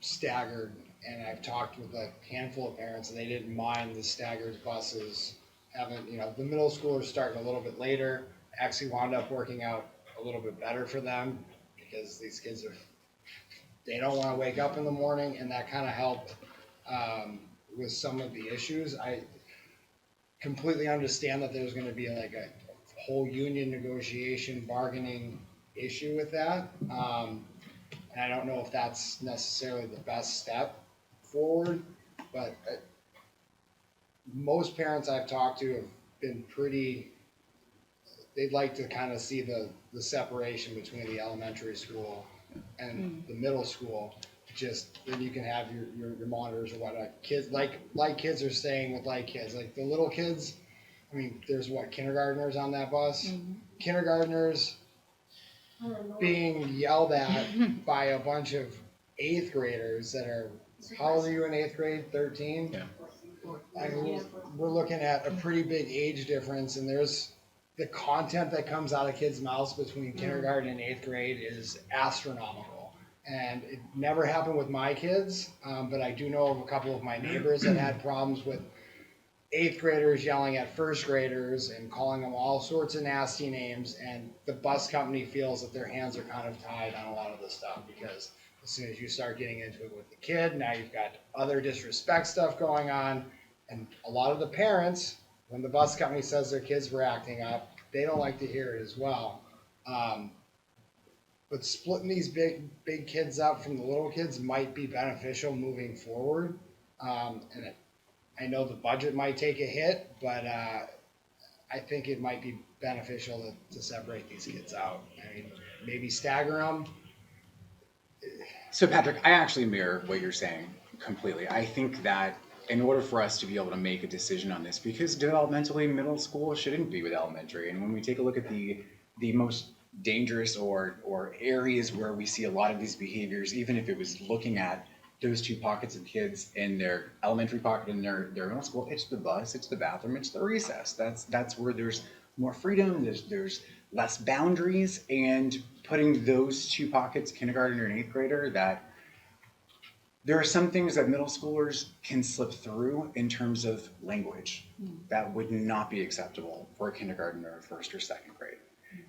staggered, and I've talked with a handful of parents, and they didn't mind the staggered buses. The middle schoolers starting a little bit later actually wound up working out a little bit better for them, because these kids they don't want to wake up in the morning, and that kind of helped with some of the issues. I completely understand that there's going to be like a whole union negotiation bargaining issue with that. And I don't know if that's necessarily the best step forward, but most parents I've talked to have been they'd like to kind of see the separation between the elementary school and the middle school. Just then you can have your monitors or whatnot. Kids like kids are staying with like kids. Like the little kids, I mean, there's kindergartners on that bus. Kindergartners being yelled at by a bunch of 8th graders that are, how old are you in 8th grade? 13? Yeah. I mean, we're looking at a pretty big age difference, and there's the content that comes out of kids' mouths between kindergarten and 8th grade is astronomical. And it never happened with my kids, but I do know of a couple of my neighbors that had problems with 8th graders yelling at 1st graders and calling them all sorts of nasty names, and the bus company feels that their hands are kind of tied on a lot of this stuff, because the As soon as you start getting into it with the kid, now you've got other disrespect stuff going on. And a lot of the parents, when the bus company says their kids were acting up, they don't like to hear it as well. But splitting these big kids up from the little kids might be beneficial moving forward. And I know the budget might take a hit, but I think it might be beneficial to separate these kids out. I mean, maybe stagger them. So Patrick, I actually mirror what you're saying completely. I think that in order for us to be able to make a decision on this, because developmentally middle school shouldn't be with elementary, and when we take a look at the most dangerous or areas where we see a lot of these behaviors, even if it was looking at those two pockets of kids in their elementary pocket and their middle school, it's the bus, it's the bathroom, it's the recess. That's where there's more freedom, there's less boundaries, and putting those two pockets, kindergarten and eighth grader, that there are some things that middle schoolers can slip through in terms of language that would not be acceptable for a kindergarten or a first or second grade.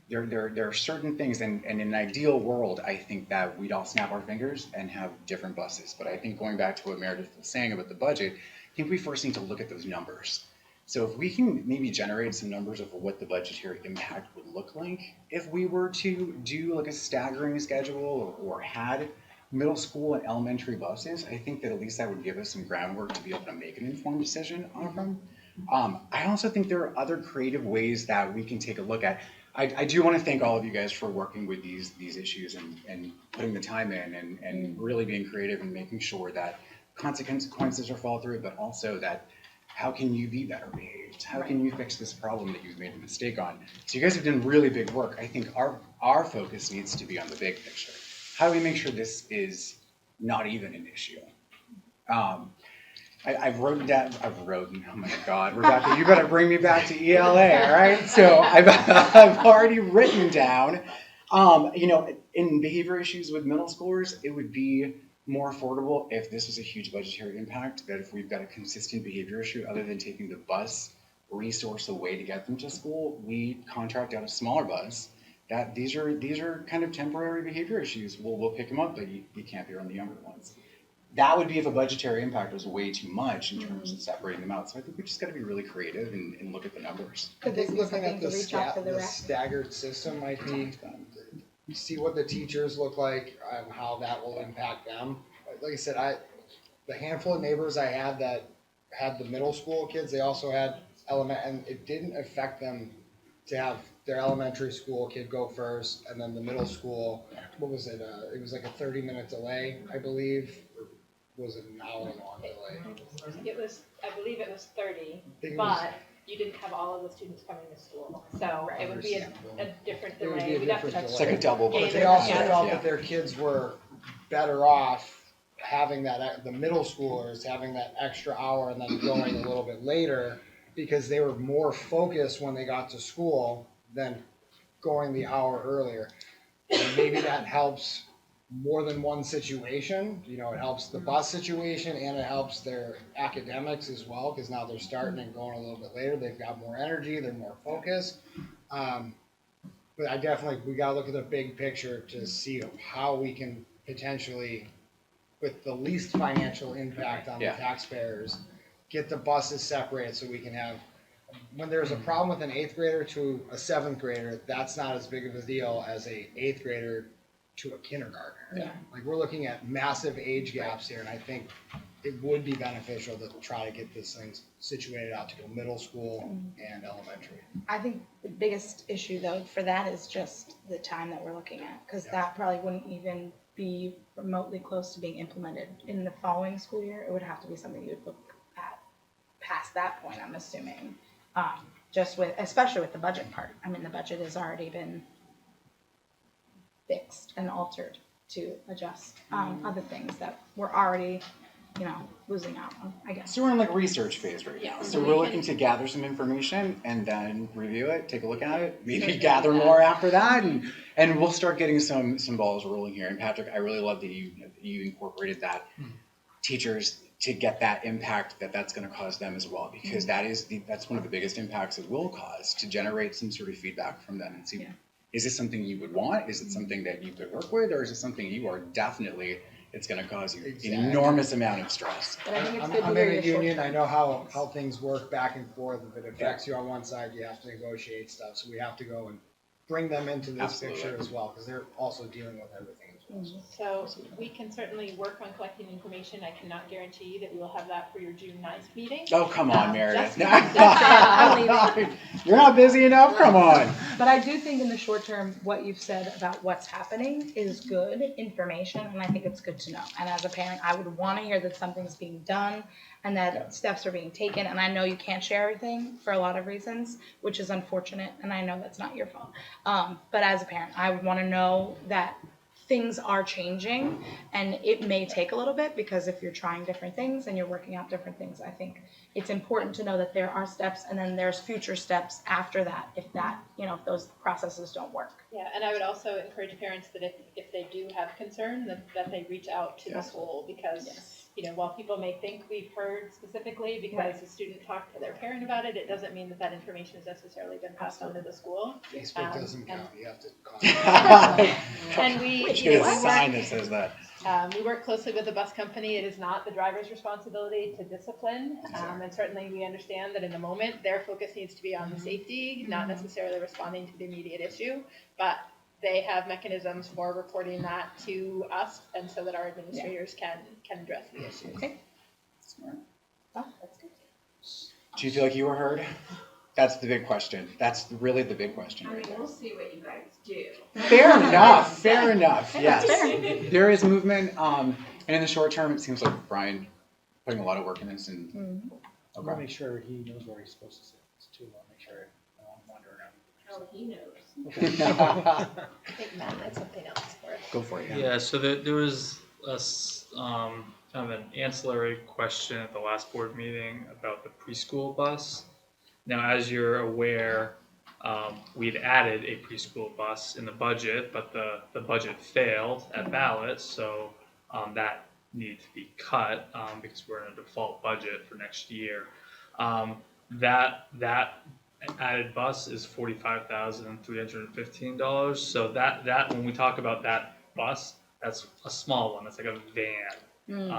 There are certain things, and in an ideal world, I think that we'd all snap our fingers and have different buses. But I think going back to what Meredith was saying about the budget, I think we first need to look at those numbers. So if we can maybe generate some numbers of what the budgetary impact would look like if we were to do like a staggering schedule or had middle school and elementary buses, I think that at least that would give us some groundwork to be able to make an informed decision on them. I also think there are other creative ways that we can take a look at. I do want to thank all of you guys for working with these issues and putting the time in and really being creative and making sure that consequences are followed through, but also that how can you be better behaved? How can you fix this problem that you've made a mistake on? So you guys have done really big work. I think our focus needs to be on the big picture. How do we make sure this is not even an issue? I've written, oh my God, Rebecca, you better bring me back to ELA, all right? So I've already written down, in behavior issues with middle schoolers, it would be more affordable if this was a huge budgetary impact, that if we've got a consistent behavior issue, other than taking the bus resource away to get them to school, we contract out a smaller bus. That these are kind of temporary behavior issues. We'll pick them up, but you can't be around the younger ones. That would be if a budgetary impact was way too much in terms of separating them out. So I think we just got to be really creative and look at the numbers. I think looking at the staggered system might be, you see what the teachers look like and how that will impact them. Like I said, the handful of neighbors I had that had the middle school kids, they also had and it didn't affect them to have their elementary school kid go first and then the middle school, what was it? It was like a 30-minute delay, I believe. Or was it an hour-long delay? I believe it was 30, but you didn't have all of the students coming to school. So it would be a different It would delay. be a different delay. It's like a double But budget. they also felt that their kids were better off having that, the middle schoolers having that extra hour and then going a little bit later because they were more focused when they got to school than going the hour earlier. And maybe that helps more than one situation. You know, it helps the bus situation and it helps their academics as well because now they're starting and going a little bit later. They've got more energy, they're more focused. But we gotta look at the big picture to see how we can potentially, with the least financial impact on the taxpayers, get the buses separated so we can have, when there's a problem with an 8th grader to a 7th grader, that's not as big of a deal as a 8th grader to a kindergartner. Yeah. Like we're looking at massive age gaps here, and I think it would be beneficial to try to get this thing situated out to go middle school and elementary. I think the biggest issue though for that is just the time that we're looking at, because that probably wouldn't even be remotely close to being implemented in the following school year. It would have to be something you would look at past that point, I'm assuming. Especially with the budget part. I mean, the budget has already been fixed and altered to adjust other things that we're already, losing out on, I guess. So we're in like research phase right now. So we're looking to gather some information and then review it, take a look at it, maybe gather more after that, and we'll start getting some balls rolling here. And Patrick, I really love that you incorporated that teachers to get that impact that's going to cause them as well, because that's one of the biggest impacts it will cause, to generate some sort of feedback from them and see is this something you would want? Is it something that you could work with? Or is it something you are definitely, it's gonna cause you Exactly. an enormous amount of stress? But I think it's I'm good to I'm hear in your a short union, term. I know how things work back and forth. If it affects you on one side, you have to negotiate stuff, so we have to go and bring them into this Absolutely. picture as well, because they're also dealing with everything as well. So we can certainly work on collecting information. I cannot guarantee that we will have that for your June 9th meeting. Oh, come on, Meredith. just because I'm leaving. You're not busy enough, come on. But I do think in the short term, what you've said about what's happening is good information, and I think it's good to know. And as a parent, I would want to hear that something's being done and that steps are being taken. And I know you can't share everything for a lot of reasons, which is unfortunate, and I know that's not your fault. But as a parent, I would want to know that things are changing, and it may take a little bit, because if you're trying different things and you're working out different things, I think it's important to know that there are steps, and then there's future steps after that if those processes don't work. Yeah, and I would also encourage parents that if they do have concern, that they reach out to the school, because while people may think we've heard specifically because the student talked to their parent about it, it doesn't mean that information has necessarily been passed on to the school. Facebook doesn't count, you have to contact. And we, Get a sign that says that. we work closely with the bus company. It is not the driver's responsibility to discipline. And certainly we understand that in the moment, their focus needs to be on the safety, not necessarily responding to the immediate issue. But they have mechanisms for reporting that to us, and so that our administrators can address the issue. Okay. Smart. Oh, that's good. Do you feel like you were heard? That's the big question. That's really the big question I right mean, there. we'll see what you guys do. Fair enough, fair enough, That's yes. There is movement, and in the short term, it seems like Brian putting a lot of work in this and, I want to okay. make sure he knows where he's supposed to sit, too. I want to make sure I'm wandering around. Oh, he knows. I think Matt had something else for us. Go for it, yeah. Yeah, so there was kind of an ancillary question at the last board meeting about the preschool bus. Now, as you're aware, we'd added a preschool bus in the budget, but the budget failed at ballot, so that needed to be cut because we're in a default budget for next year. That added bus is $45,315. So that when we talk about that bus, that's a small one. That's like a van.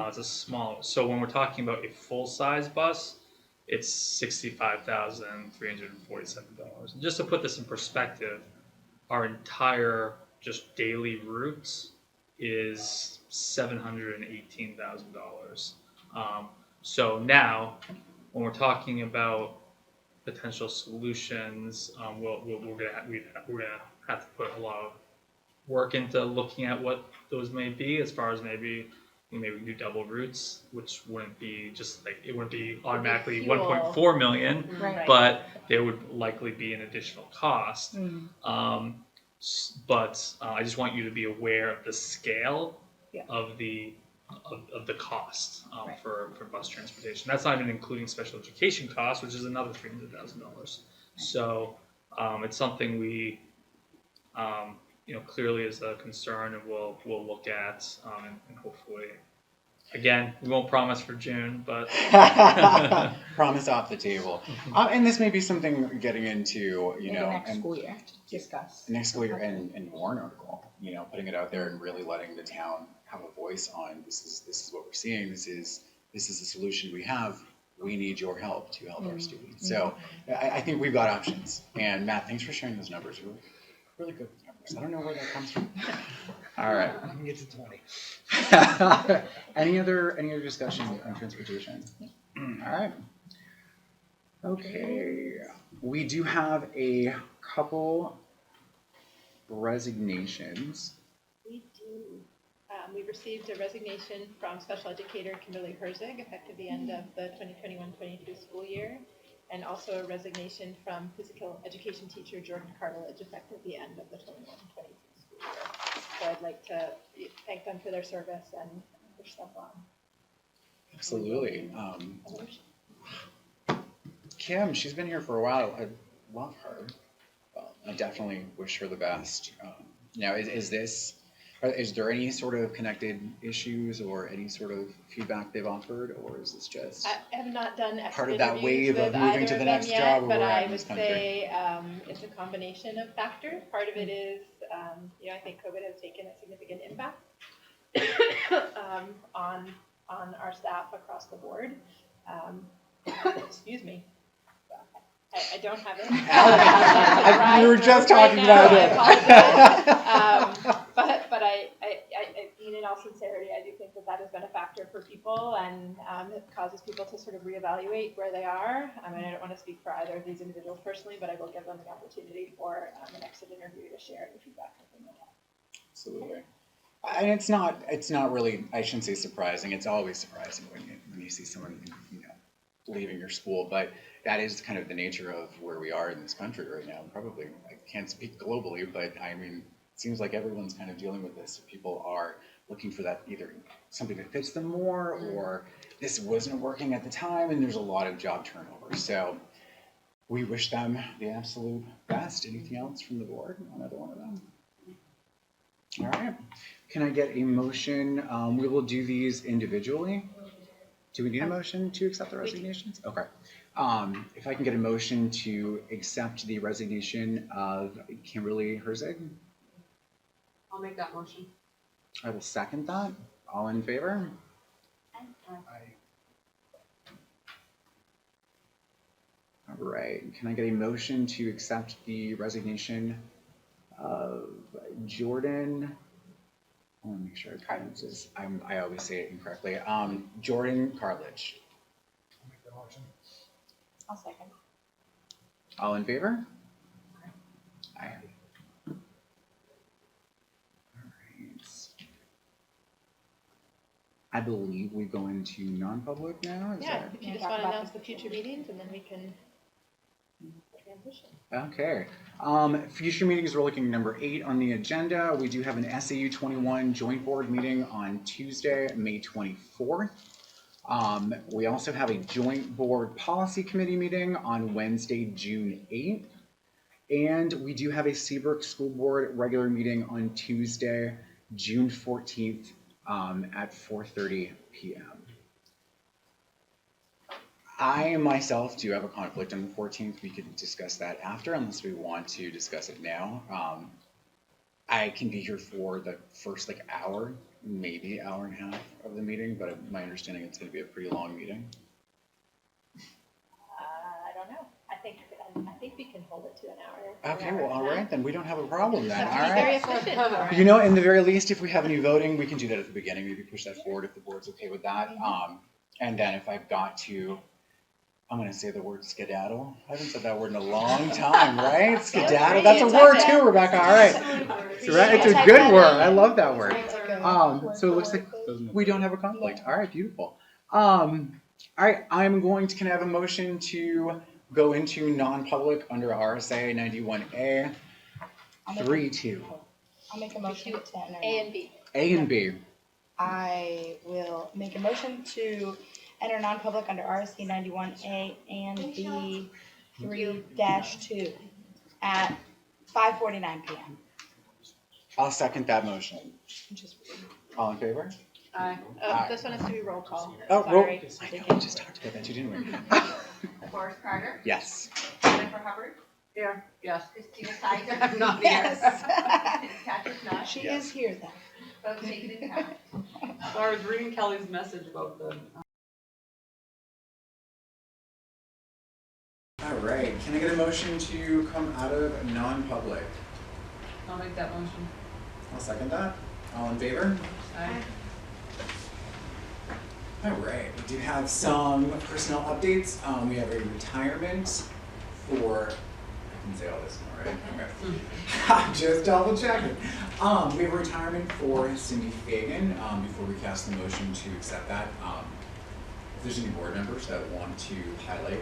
It's a small. So when we're talking about a full size bus, it's $65,347. Just to put this in perspective, our entire just daily routes is $718,000. So now, when we're talking about potential solutions, we're gonna have to put a lot of work into looking at what those may be, as far as maybe do double routes, which wouldn't be just like, it wouldn't be automatically Fuel. 1.4 million, Right. but there would likely be an additional cost. But I just want you to be aware of the scale of the cost for bus transportation. That's not even including special education costs, which is another $300,000. So it's something we clearly is a concern, and we'll look at, and hopefully, again, we won't promise for June, but Promise off the table. And this may be something getting into, Maybe next school year, discuss. next school year and warrant article, putting it out there and really letting the town have a voice on this is what we're seeing. This is the solution we have. We need your help to help our students. So I think we've got options. And Matt, thanks for sharing those numbers. Really good numbers. I don't know where that comes from. All right. I can get to 20. Any other discussion on transportation? All right. Okay. We do have a couple resignations. We do. We received a resignation from special educator Kimberly Herzig, effective the end of the 2021-22 school year, and also a resignation from physical education teacher Jordan Cartilage, effective the end of the 21-22 school year. So I'd like to thank them for their service and wish them well. Absolutely. Kim, she's been here for a while. I love her. Well, I definitely wish her the best. Now, is this Is there any sort of connected issues or any sort of feedback they've offered, or is this just? I have not done exit Part of that interviews wave of with moving either to the of next them yet, job where but we're at I in would this country? say it's a combination of factors. Part of it is, I think COVID has taken a significant impact on our staff across the board. Excuse me. I don't have it. We were just talking about it. I apologize. But I mean, in all sincerity, I do think that has been a factor for people, and it causes people to sort of reevaluate where they are. I mean, I don't want to speak for either of these individuals personally, but I will give them the opportunity for an exit interview to share any feedback that they might have. Absolutely. And it's not really, I shouldn't say surprising. It's always surprising when you see someone, leaving your school, but that is kind of the nature of where we are in this country right now. Probably, I can't speak globally, but I mean, it seems like everyone's kind of dealing with this. People are looking for that, either something that fits them more, or this wasn't working at the time, and there's a lot of job turnover. So we wish them the absolute best. Anything else from the board? Another one of them? All right. Can I get a motion? We will do these individually. Do we need a motion to accept the resignations? Okay. If I can get a motion to accept the resignation of Kimberly Herzig. I'll make that motion. I will second that. All in favor? All right. Can I get a motion to accept the resignation of Jordan? I want to make sure I pronounce this. I always say it incorrectly. Jordan Cartledge. I'll make the motion. I'll second. All in favor? Aye. All right. I believe we go into non-public now. Is Yeah, that- if you just want to announce the future meetings, and then we can transition. Okay. Future meetings, we're looking at number 8 on the agenda. We do have an SAU 21 joint board meeting on Tuesday, May 24th. We also have a joint board policy committee meeting on Wednesday, June 8th. And we do have a Seabrook School Board regular meeting on Tuesday, June 14th at 4:30 p.m. I myself do have a conflict on the 14th. We could discuss that after, unless we want to discuss it now. I can be here for the first hour, maybe hour and a half of the meeting, but my understanding it's going to be a pretty long meeting. I don't know. I think we can hold it to an hour. Okay, well, all right, then we don't have a problem then. Just All be very right. efficient for it. In the very least, if we have any voting, we can do that at the beginning. Maybe push that forward if the board's okay with that. And then if I've got to, I'm going to say the word skedaddle. I haven't said that word in a long time, right? Skedaddle. That's a word too, Rebecca. All right. Right? It's a good word. I love that word. So it looks like we don't have a conflict. All right, beautiful. All right, I'm going to, can I have a motion to go into non-public under RSA 91A 3-2? I'll make a motion to enter. A and B. A and B. I will make a motion to enter non-public under RSC 91A and B 3-2 at 5:49 p.m. I'll second that motion. All in favor? Aye. Aye. This one has to be roll call. Oh, roll. Sorry. I know, we just talked about that too, didn't we? Forrest Carter, Yes. Jennifer Hubbard, Here. Yes. Christina Kaiser, I'm not here. Yes. Patrick Nutt, She is here then. both taken in count. So I was reading Kelly's message about the. All right, can I get a motion to come out of non-public? I'll make that motion. I'll second that. All in favor? Aye. All right, we do have some personnel updates. We have a retirement for, I can say all this more, right? Okay. Just double checking. We have a retirement for Cindy Fagan. Before we cast the motion to accept that, if there's any board members that want to highlight,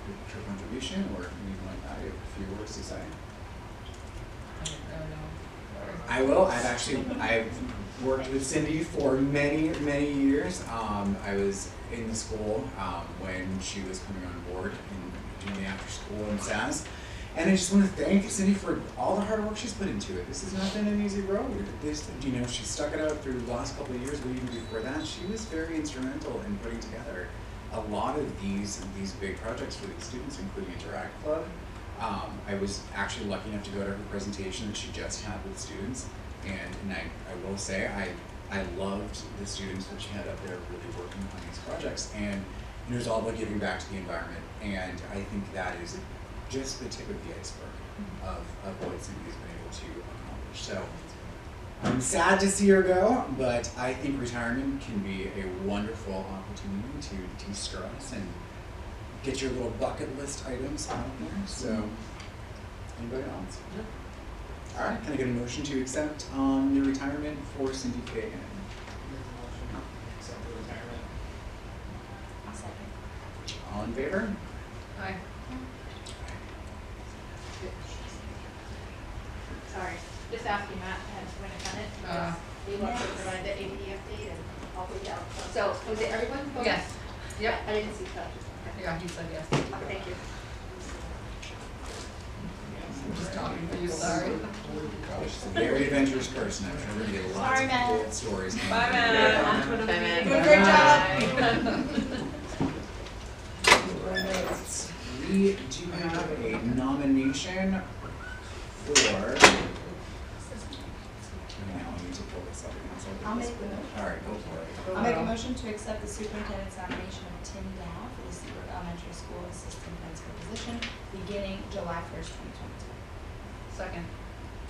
her contribution or anything like that, you have a few words to say. I will. I've worked with Cindy for many, many years. I was in the school when she was coming on board and doing the after school in SAS. And I just want to thank Cindy for all the hard work she's put into it. This has not been an easy road. This, you know, she stuck it out through the last couple of years, but even before that, she was very instrumental in putting together a lot of these big projects for these students, including Interact Club. I was actually lucky enough to go to her presentation that she just had with students, and I will say I loved the students that she had up there really working on these projects, and it was all about giving back to the environment, and I think that is just the tip of the iceberg of what Cindy's been able to accomplish. So I'm sad to see her go, but I think retirement can be a wonderful opportunity to de-stress and get your little bucket list items out there. So, anybody else? All right, can I get a motion to accept the retirement for Cindy Fagan? Accept the retirement. I'll second. All in favor? Aye. Sorry, just asking Matt, had to win a minute. He wants to provide the AP update and I'll put it out. So, was it everyone? voted? Yes. Yep. I didn't see that. Yeah, he said yes. Okay, thank you. I'm just talking for you, sorry. She's a very adventurous person. I'm sure we're gonna get lots Sorry, of Matt. good stories. Bye, Matt. Bye, Matt. Good, great job. Right. We do have a nomination for. Now I need to pull this up again. So I'll make the motion. All right, go for it. I'll make a motion to accept the superintendent's nomination of Tim Dow for the Seabrook Elementary School Assistant Principal position beginning July 1st, 2022. Second.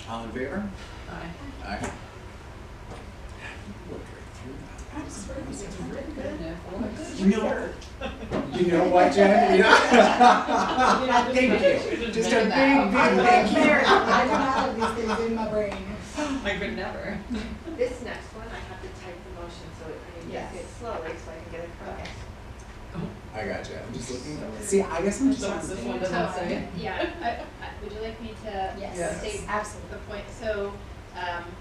All in favor? Aye. Aye. Look right through that. You know what, Jen? Thank you. Just a big thank you. I don't have these things in my brain. I could never. This next one, I have to type the motion so it kind of gets it slowly so I can get it correct. I got you. I'm just looking. See, I guess I'm just. So this one doesn't say. Yeah, would you like me to Yes. state Absolutely. the point? So,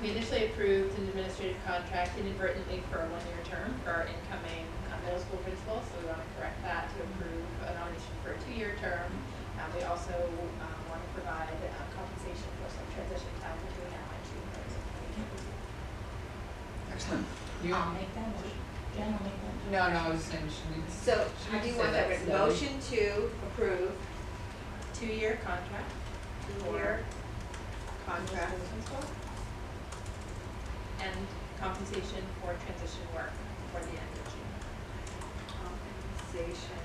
we initially approved an administrative contract inadvertently for a one-year term for our incoming middle school principal, so we want to correct that to approve a nomination for a two-year term. We also want to provide compensation for some transition time between now and June 1st. Excellent. You, I'll make that motion. Jen, I'll make that motion. no, I was saying she needs. So, how do you want that written? Motion to approve Two-year contract. two-year contract. And compensation for transition work for the end of June. Compensation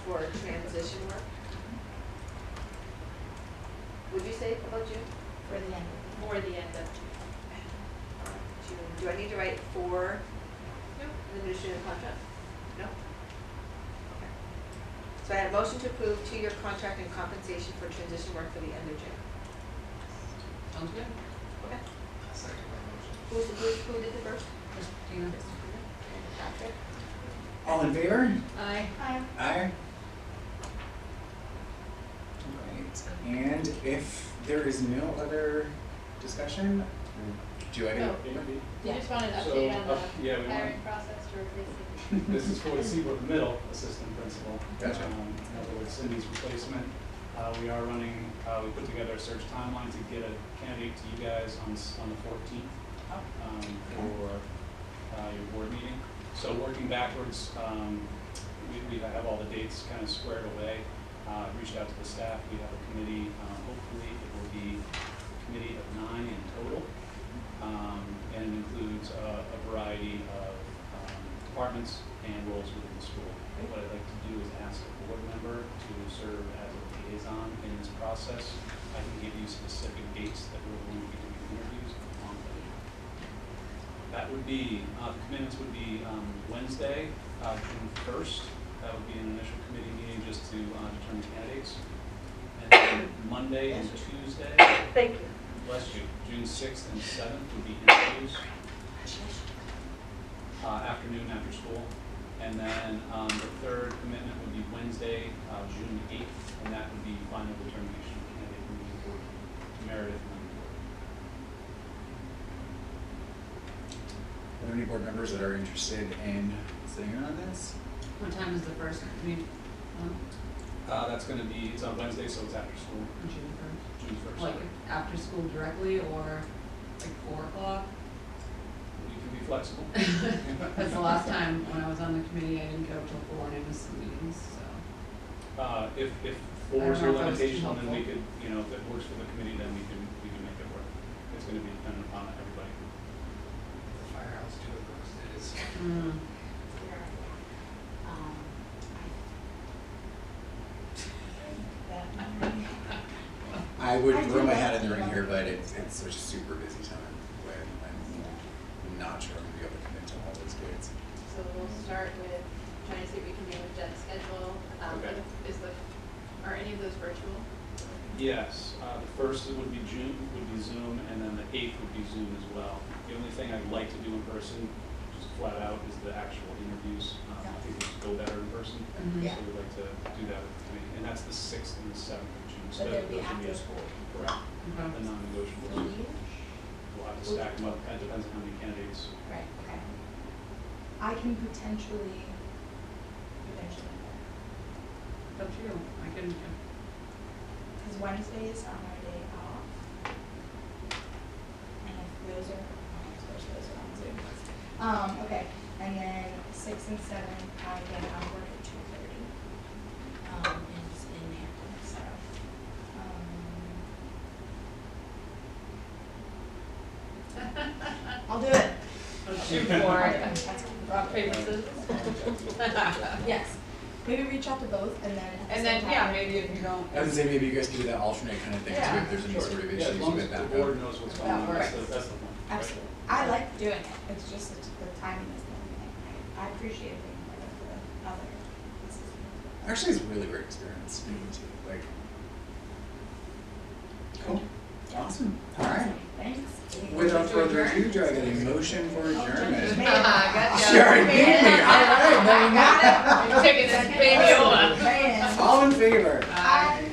for transition work. Would you say about June? For the end. For the end of June. June. Do I need to write for Nope. the administrative contract? No? Okay. So I had a motion to approve two-year contract and compensation for transition work for the end of June. Sounds good. Okay. Second motion. Who did the first? Christina. Patrick? All in favor? Aye. Aye. Right. And if there is no other discussion, do I get Oh. You just wanted an update on the Yeah, we want, hiring process to replace the. this is for the Seabrook Middle Assistant Principal. Gotcha. In other words, Cindy's replacement. We are running, we put together a search timeline to get a candidate to you guys on the 14th for your board meeting. So working backwards, we have all the dates kind of squared away. Reached out to the staff. We have a committee. Hopefully it will be a committee of 9 in total. And it includes a variety of departments and roles within the school. What I'd like to do is ask a board member to serve as a liaison in this process. I can give you specific dates that we're going to be doing interviews on. That would be, the commitments would be Wednesday, June 1st. That would be an initial committee meeting just to determine candidates. And then Monday and Tuesday. Thank you. Bless you. June 6th and 7th would be interviews. Afternoon after school. And then the third commitment would be Wednesday, June 8th, and that would be final determination of candidate moving forward to Meredith and then board. Are there any board members that are interested in sitting in on this? What time is the first meeting? That's gonna be, it's on Wednesday, so it's after school, June first. June first. Like after school directly or like 4 o'clock? You can be flexible. That's the last time when I was on the committee, I didn't go till 4 and I missed some meetings, so. If I 4 is your don't know if that was too limitation, then we helpful. could, you know, if it works for the committee, then we can make it work. It's gonna be dependent upon everybody. The firehouse too, of course, it is. Mm. I would throw my hat in the ring here, but it's such a super busy time when I'm not sure I'm gonna be able to commit to all those dates. So we'll start with trying to see if we can manage that schedule. Okay. Are any of those virtual? Yes, the first would be Zoom, and then the 8th would be Zoom as well. The only thing I'd like to do in person, just flat out, is the actual interviews. I think those go better in person, Mhm. so we'd like to do that with the committee. And that's the 6th and the 7th of June. So But they'll be those would after a- school. Correct, Okay. the non-negotiables. We'll have to stack them up, it depends on how many candidates. Right, okay. I can potentially. It's up to you. I can, Because Wednesdays are my day off. And if those are, of course, those are on Zoom. Okay, and then 6 and 7, I work at 2:30. And it's in Hampton, so. I'll do it. shoot for it. That's Rock, paper, scissors. Yes. Maybe reach out to both and then. at the And then, same yeah, time- maybe if you don't. I would say maybe you guys could do that alternate kind of thing too, Yeah, if there's any sort of Yeah, issues as long as with the that. board knows what's going on, that's the point. right? Absolutely. I like doing it. It's just that the timing is the only thing. I appreciate being part of the other. Actually, it's a really great experience. Like, cool, awesome, all right. Thanks. Without further ado, do I get a motion for adjournment? Gotcha. Sure, beat me, all right, then we got it. Taking this baby over. All in favor? Aye.